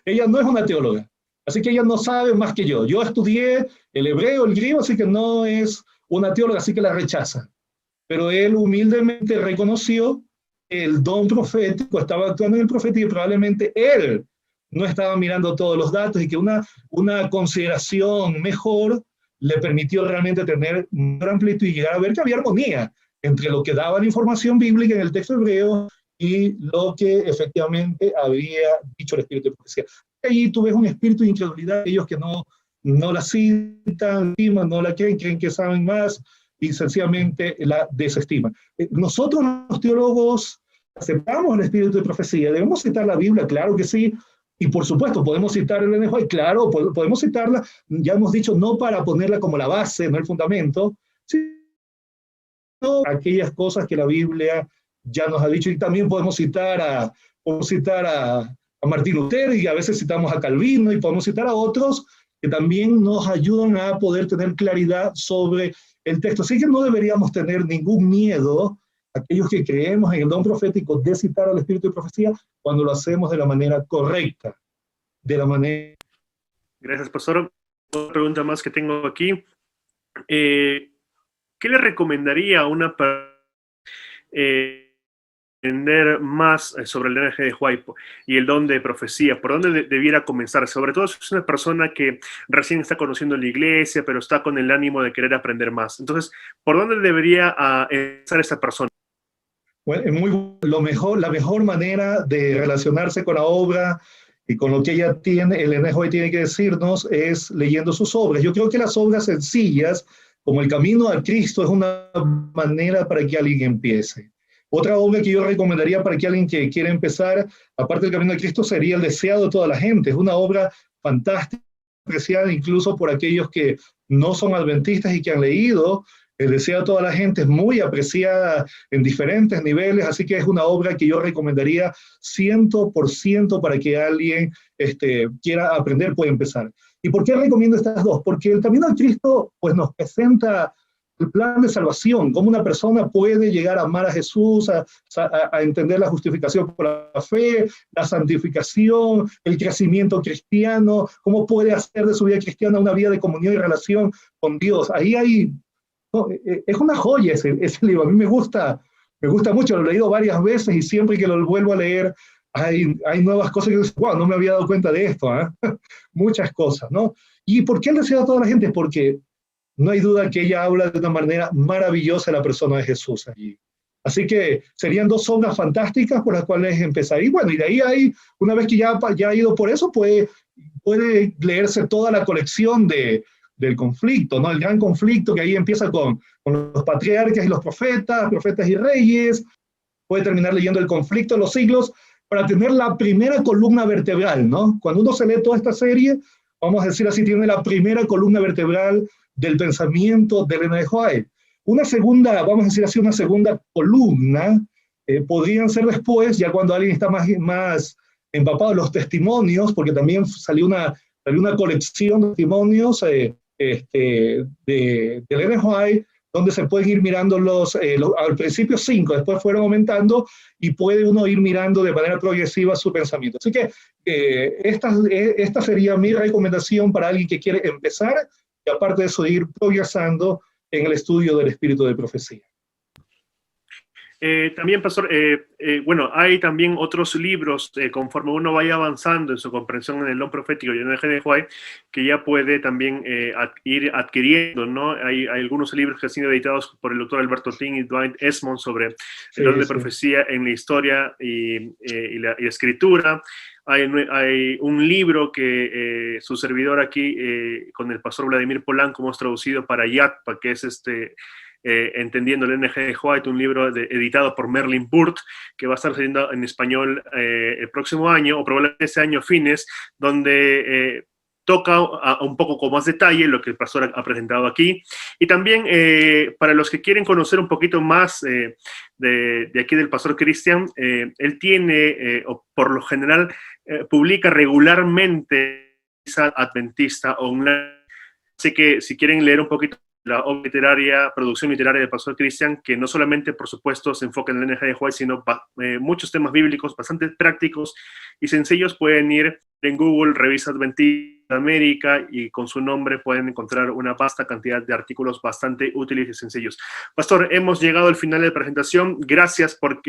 Ella no es una teóloga. Así que ella no sabe más que yo. Yo estudié el hebreo, el griego, así que no es una teóloga, así que la rechaza. Pero él humildemente reconoció que el don profético estaba actuando en el profeta y probablemente él no estaba mirando todos los datos, y que una consideración mejor le permitió realmente tener una amplitud y llegar a ver que había armonía entre lo que daba la información bíblica en el texto hebreo y lo que efectivamente había dicho el espíritu de profecía. Ahí tú ves un espíritu de incredulidad, aquellos que no la citan, no la creen que saben más y sencillamente la desestiman. Nosotros los teólogos aceptamos el espíritu de profecía, debemos citar la Biblia, claro que sí, y por supuesto podemos citar el NJ, claro, podemos citarla, ya hemos dicho, no para ponerla como la base, no el fundamento, sino aquellas cosas que la Biblia ya nos ha dicho. Y también podemos citar a Martín Lutero, y a veces citamos a Calvino, y podemos citar a otros que también nos ayudan a poder tener claridad sobre el texto. Así que no deberíamos tener ningún miedo, aquellos que creemos en el don profético, de citar al espíritu de profecía cuando lo hacemos de la manera correcta, Gracias, pastor. Otra pregunta más que tengo aquí. ¿Qué le recomendaría a una persona entender más sobre el N.G. de White y el don de profecía? ¿Por dónde debiera comenzar? Sobre todo si es una persona que recién está conociendo la iglesia, pero está con el ánimo de querer aprender más. Entonces, ¿por dónde debería empezar esa persona? Bueno, la mejor manera de relacionarse con la obra y con lo que ella tiene, el NJ tiene que decirnos, es leyendo sus obras. Yo creo que las obras sencillas, como el camino a Cristo, es una manera para que alguien empiece. Otra obra que yo recomendaría para que alguien que quiera empezar, aparte del camino a Cristo, sería El deseado de toda la gente. Es una obra fantástica, apreciada incluso por aquellos que no son adventistas y que han leído. El deseado de toda la gente es muy apreciada en diferentes niveles, así que es una obra que yo recomendaría 100% para que alguien quiera aprender, puede empezar. ¿Y por qué recomiendo estas dos? Porque el camino a Cristo pues, nos presenta el plan de salvación, cómo una persona puede llegar a amar a Jesús, a entender la justificación por la fe, la santificación, el crecimiento cristiano, cómo puede hacer de su vida cristiana una vida de comunión y relación con Dios. Ahí hay... No, es una joya ese libro, a mí me gusta mucho, lo he leído varias veces y siempre que lo vuelvo a leer hay nuevas cosas que digo, wow, no me había dado cuenta de esto, ¿eh? Muchas cosas, ¿no? ¿Y por qué el deseo a toda la gente? Porque no hay duda que ella habla de una manera maravillosa de la persona de Jesús allí. Así que serían dos obras fantásticas por las cuales empezar. Y bueno, y de ahí una vez que ya ha ido por eso, puede leerse toda la colección del conflicto, ¿no? El gran conflicto que ahí empieza con los patriarcas y los profetas y reyes, puede terminar leyendo el conflicto de los siglos para tener la primera columna vertebral, ¿no? Cuando uno se lee toda esta serie, vamos a decir así, tiene la primera columna vertebral del pensamiento de Ellen G. White. Una segunda, vamos a decir así, una segunda columna podrían ser después, ya cuando alguien está más empapado de los testimonios, porque también salió una colección de testimonios de Ellen G. White, donde se pueden ir mirando al principio 5, después fueron aumentando, y puede uno ir mirando de manera progresiva su pensamiento. Así que esta sería mi recomendación para alguien que quiere empezar, y aparte de eso ir progresando en el estudio del espíritu de profecía. También, pastor, bueno, hay también otros libros, conforme uno vaya avanzando en su comprensión en el don profético y en el G de White, que ya puede también ir adquiriendo, ¿no? Hay algunos libros que han sido editados por el doctor Alberto Ting y Dwight Esmond sobre el don de profecía en la historia y la escritura. Hay un libro que su servidor aquí, con el pastor Vladimir Polanco, hemos traducido para YATPA, que es Entendiendo el NG de White, un libro editado por Merlin Burt, que va a estar saliendo en español el próximo año, o probablemente ese año fines, donde toca un poco con más detalle lo que el pastor ha presentado aquí. Y también para los que quieren conocer un poquito más de aquí del pastor Cristian, él tiene, o por lo general, publica regularmente Adventista online. Así que si quieren leer un poquito la obra literaria, producción literaria del pastor Cristian, que no solamente, por supuesto, se enfoca en el NG de White, sino muchos temas bíblicos bastante prácticos y sencillos, pueden ir en Google, revisa Adventista América, y con su nombre pueden encontrar una vasta cantidad de artículos bastante útiles y sencillos. Pastor, hemos llegado al final de la presentación. Gracias por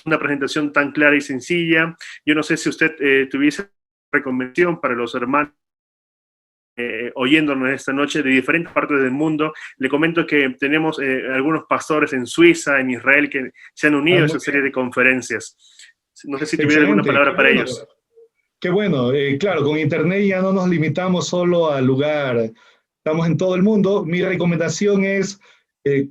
una presentación tan clara y sencilla. Yo no sé si usted tuviese recomendación para los hermanos oyéndonos esta noche de diferentes partes del mundo. Le comento que tenemos algunos pastores en Suiza, en Israel, que se han unido a esa serie de conferencias. No sé si tuviera alguna palabra para ellos. Qué bueno. Claro, con Internet ya no nos limitamos solo al lugar, estamos en todo el mundo. Mi recomendación es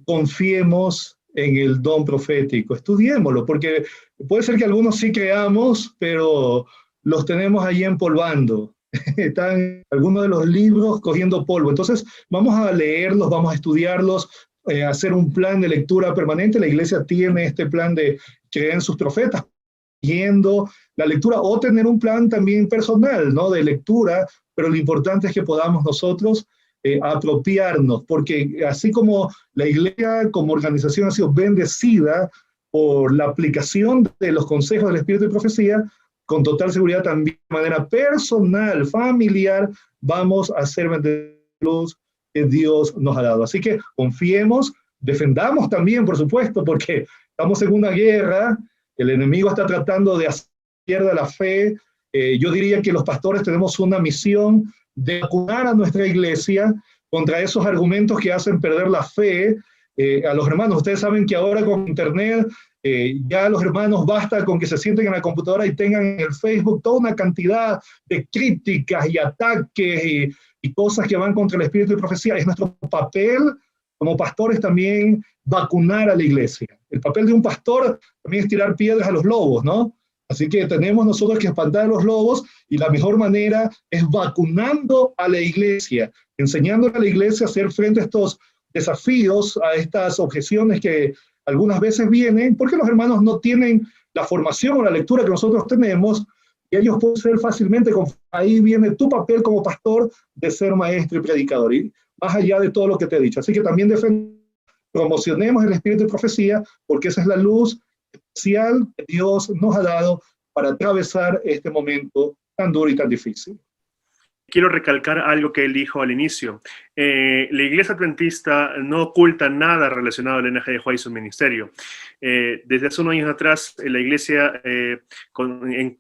confiemos en el don profético, estudiémoslo, porque puede ser que algunos sí creamos, pero los tenemos allí empolvando. Están algunos de los libros cogiendo polvo. Entonces, vamos a leerlos, vamos a estudiarlos, hacer un plan de lectura permanente. La iglesia tiene este plan de creer en sus profetas, yendo la lectura, o tener un plan también personal, ¿no?, de lectura, pero lo importante es que podamos nosotros apropiarnos, porque así como la iglesia como organización ha sido bendecida por la aplicación de los consejos del Espíritu de Profecía, con total seguridad también de manera personal, familiar, vamos a ser bendecidos que Dios nos ha dado. Así que confiemos, defendamos también, por supuesto, porque estamos en una guerra, el enemigo está tratando de hacer pierda la fe. Yo diría que los pastores tenemos una misión de vacunar a nuestra iglesia contra esos argumentos que hacen perder la fe a los hermanos. Ustedes saben que ahora con Internet, ya los hermanos basta con que se sienten en la computadora y tengan en el Facebook toda una cantidad de críticas y ataques y cosas que van contra el espíritu de profecía. Es nuestro papel como pastores también vacunar a la iglesia. El papel de un pastor también es tirar piedras a los lobos, ¿no? Así que tenemos nosotros que espantar a los lobos, y la mejor manera es vacunando a la iglesia, enseñándole a la iglesia a hacer frente a estos desafíos, a estas objeciones que algunas veces vienen, porque los hermanos no tienen la formación o la lectura que nosotros tenemos, y ellos pueden ser fácilmente, ahí viene tu papel como pastor de ser maestro y predicador, y más allá de todo lo que te he dicho. Así que también promocionemos el espíritu de profecía, porque esa es la luz especial que Dios nos ha dado para atravesar este momento tan duro y tan difícil. Quiero recalcar algo que él dijo al inicio. La iglesia adventista no oculta nada relacionado al NG de White y su ministerio. Desde hace unos años atrás, la iglesia, en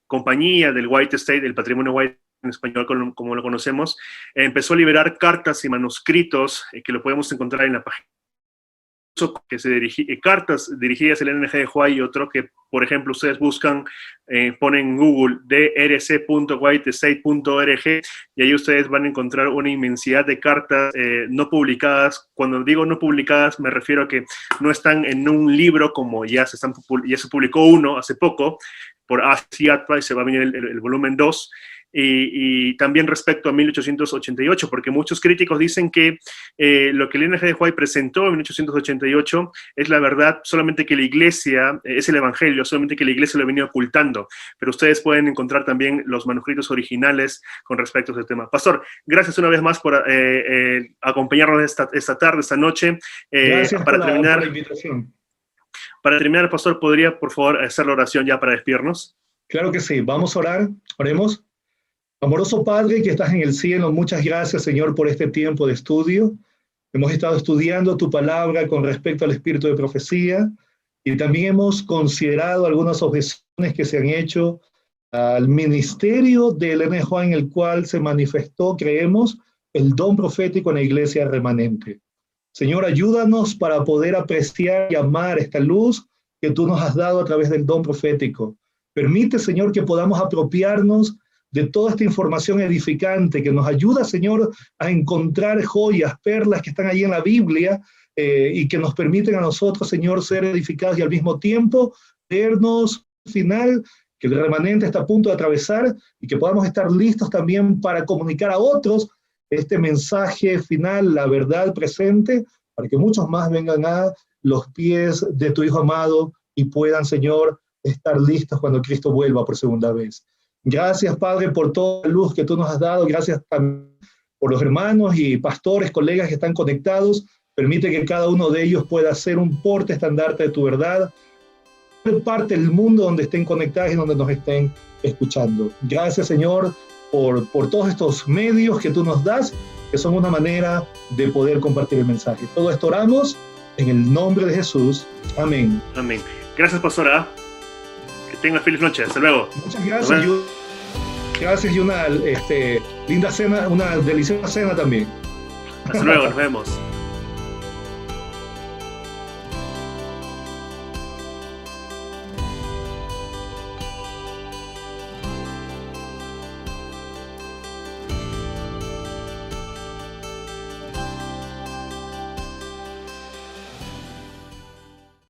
compañía del White Estate, el patrimonio White en español como lo conocemos, empezó a liberar cartas y manuscritos que lo podemos encontrar en la página, que cartas dirigidas al NG de White, y otro que, por ejemplo, ustedes buscan, ponen en Google drc.whiteestate.org, y ahí ustedes van a encontrar una inmensidad de cartas no publicadas. Cuando digo no publicadas, me refiero a que no están en un libro, como ya se publicó uno hace poco por ACIATPA, y se va a venir el volumen 2. Y también respecto a 1888, porque muchos críticos dicen que lo que el NG de White presentó en 1888 es la verdad, solamente que la iglesia, es el evangelio, solamente que la iglesia lo ha venido ocultando. Pero ustedes pueden encontrar también los manuscritos originales con respecto a este tema. Pastor, gracias una vez más por acompañarnos esta tarde, esta noche. Gracias por la invitación. Para terminar, Pastor, ¿podría por favor hacer la oración ya para despedirnos? Claro que sí, vamos a orar, oremos. Amoroso Padre que estás en el cielo, muchas gracias, Señor, por este tiempo de estudio. Hemos estado estudiando tu palabra con respecto al espíritu de profecía. Y también hemos considerado algunas objeciones que se han hecho al ministerio de Elena de Juan, en el cual se manifestó, creemos, el don profético en la iglesia remanente. Señor, ayúdanos para poder apreciar y amar esta luz que tú nos has dado a través del don profético. Permite, Señor, que podamos apropiarnos de toda esta información edificante que nos ayuda, Señor, a encontrar joyas, perlas que están ahí en la Biblia y que nos permiten a nosotros, Señor, ser edificados y al mismo tiempo vernos al final que el remanente está a punto de atravesar y que podamos estar listos también para comunicar a otros este mensaje final, la verdad presente, para que muchos más vengan a los pies de tu Hijo amado y puedan, Señor, estar listos cuando Cristo vuelva por segunda vez. Gracias, Padre, por toda la luz que tú nos has dado. Gracias también por los hermanos y pastores, colegas que están conectados. Permite que cada uno de ellos pueda ser un porte estandarte de tu verdad, parte del mundo donde estén conectados y donde nos estén escuchando. Gracias, Señor, por todos estos medios que tú nos das, que son una manera de poder compartir el mensaje. Todo esto oramos en el nombre de Jesús. Amén. Amén. Gracias, pastora. Que tenga feliz noche. Hasta luego. Muchas gracias. Gracias y una linda cena, una deliciosa cena también. Hasta luego. Nos vemos.